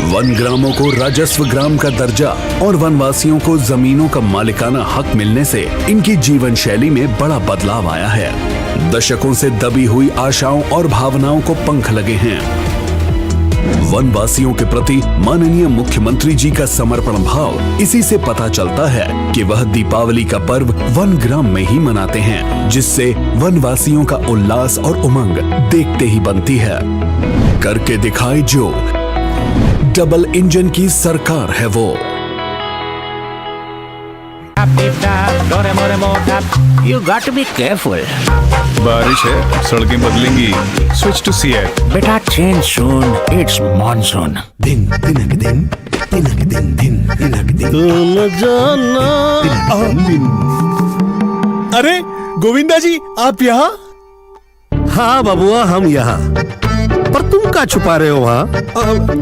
वन ग्रामों को राजस्व ग्राम का दर्जा और वनवासियों को जमीनों का मालिकाना हक मिलने से इनकी जीवन शैली में बड़ा बदलाव आया है। दशकों से दबी हुई आशाओं और भावनाओं को पंख लगे हैं। वनवासियों के प्रति माननीय मुख्यमंत्री जी का समर्पण भाव इसी से पता चलता है कि वह दीपावली का पर्व वन ग्राम में ही मनाते हैं, जिससे वनवासियों का उल्लास और उमंग देखते ही बनती है। करके दिखाए जो, डबल इंजन की सरकार है वो। You got to be careful. बारिश है, सड़कें बदलेंगी। Switch to Seat. बेटा change soon. It's monsoon. दिन दिनक दिन दिनक दिन दिन दिनक दिन तुम जाना। अरे गोविंदा जी, आप यहाँ? हाँ बबुआ, हम यहाँ। पर तुम क्या छुपा रहे हो वहाँ?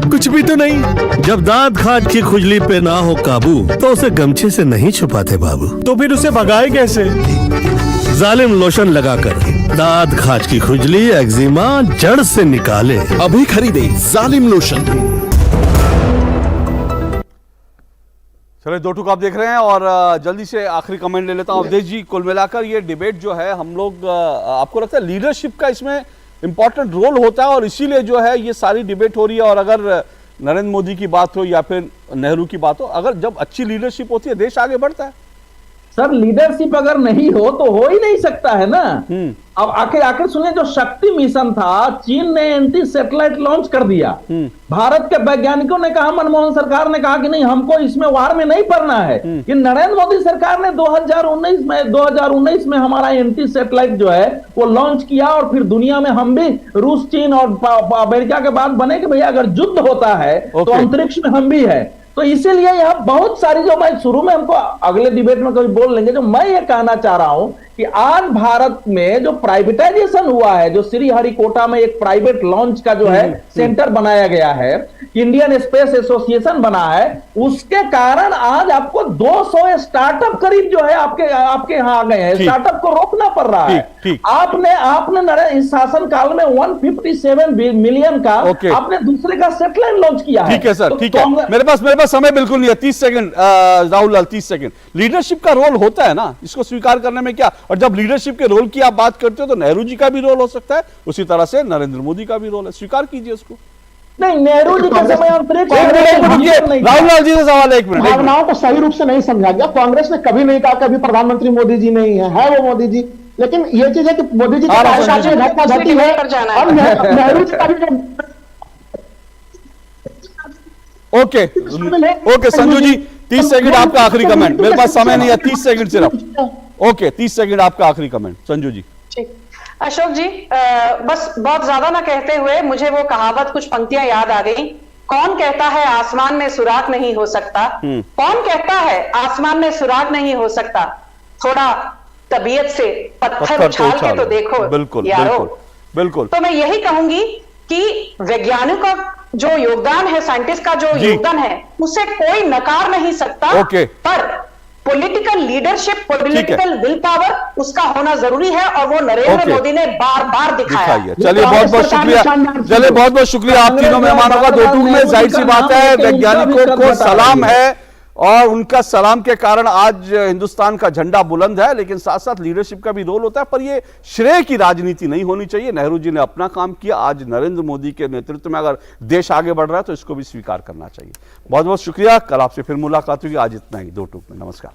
कुछ भी तो नहीं। जब दांत खाज की खुजली पे ना हो काबू तो उसे गमछे से नहीं छुपाते बाबू। तो फिर उसे भगाए कैसे? जालिम लोशन लगाकर दांत खाज की खुजली, एक्जिमा जड़ से निकाले। अभी खरीदे जालिम लोशन। चलिए, दो टूक आप देख रहे हैं और जल्दी से आखिरी कमेंट ले लेता हूं। अवधेश जी, कुल मिलाकर ये डिबेट जो है, हम लोग आपको लगता है लीडरशिप का इसमें इंपॉर्टेंट रोल होता है और इसीलिए जो है ये सारी डिबेट हो रही है। और अगर नरेंद्र मोदी की बात हो या फिर नेहरू की बात हो, अगर जब अच्छी लीडरशिप होती है देश आगे बढ़ता है। सर, लीडरशिप अगर नहीं हो तो हो ही नहीं सकता है ना। अब आखिर सुनिए, जो शक्ति मिशन था, चीन ने एंटी सैटेलाइट लॉन्च कर दिया। भारत के वैज्ञानिकों ने कहा, मनमोहन सरकार ने कहा कि नहीं, हमको इसमें वार में नहीं पड़ना है। कि नरेंद्र मोदी सरकार ने 2019 में हमारा एंटी सैटेलाइट जो है वो लॉन्च किया और फिर दुनिया में हम भी रूस, चीन और अमेरिका के बाद बने कि भैया अगर युद्ध होता है तो अंतरिक्ष में हम भी है। तो इसीलिए यह बहुत सारी, जो मैं शुरू में, हमको अगले डिबेट में कभी बोल लेंगे, जो मैं ये कहना चाह रहा हूं कि आज भारत में जो प्राइवेटाइजेशन हुआ है, जो श्रीहरिकोटा में एक प्राइवेट लॉन्च का जो है सेंटर बनाया गया है, इंडियन स्पेस एसोसिएशन बना है, उसके कारण आज आपको 200 स्टार्टअप करीब जो है आपके यहाँ आ गए हैं। स्टार्टअप को रोकना पड़ रहा है। आपने इस शासन काल में 157 मिलियन का आपने दूसरे का सेटेलाइट लॉन्च किया है। ठीक है सर, ठीक है। मेरे पास समय बिल्कुल नहीं है। 30 सेकंड राहुल लाल, 30 सेकंड। लीडरशिप का रोल होता है ना, इसको स्वीकार करने में क्या। और जब लीडरशिप के रोल की आप बात करते हो तो नेहरू जी का भी रोल हो सकता है, उसी तरह से नरेंद्र मोदी का भी रोल है, स्वीकार कीजिए उसको। नहीं, नेहरू जी के समय राहुल लाल जी से सवाल, एक मिनट। भावनाओं को सही रूप से नहीं समझा गया। कांग्रेस ने कभी नहीं कहा कभी प्रधानमंत्री मोदी जी नहीं है वो मोदी जी, लेकिन ये चीज है कि मोदी जी की घटना घटी है और नेहरू जी का भी ओके ओके संजू जी 30 सेकंड आपका आखिरी कमेंट, मेरे पास समय नहीं है, 30 सेकंड सिर्फ। ओके 30 सेकंड आपका आखिरी कमेंट संजू जी। अशोक जी, बस बहुत ज्यादा ना कहते हुए मुझे वो कहावत कुछ पंक्तियां याद आ गई। कौन कहता है आसमान में सुराग नहीं हो सकता, कौन कहता है आसमान में सुराग नहीं हो सकता, थोड़ा तबीयत से पत्थर उछाल के तो देखो। बिल्कुल यारो, बिल्कुल। तो मैं यही कहूंगी कि वैज्ञानिक का जो योगदान है, साइंटिस्ट का जो योगदान है, उसे कोई नकार नहीं सकता। पर political leadership, political will power उसका होना जरूरी है और वो नरेंद्र मोदी ने बार बार दिखाया है। चलिए बहुत बहुत शुक्रिया, चलिए बहुत बहुत शुक्रिया आप तीनों मेहमानों का। दो टूक में जाहिर सी बात है वैज्ञानिकों को सलाम है और उनका सलाम के कारण आज हिंदुस्तान का झंडा बुलंद है, लेकिन साथ साथ लीडरशिप का भी रोल होता है। पर ये श्रेय की राजनीति नहीं होनी चाहिए। नेहरू जी ने अपना काम किया, आज नरेंद्र मोदी के नेतृत्व में अगर देश आगे बढ़ रहा है तो इसको भी स्वीकार करना चाहिए। बहुत बहुत शुक्रिया, कल आपसे फिर मुलाकात होगी। आज इतना ही, दो टूक में, नमस्कार।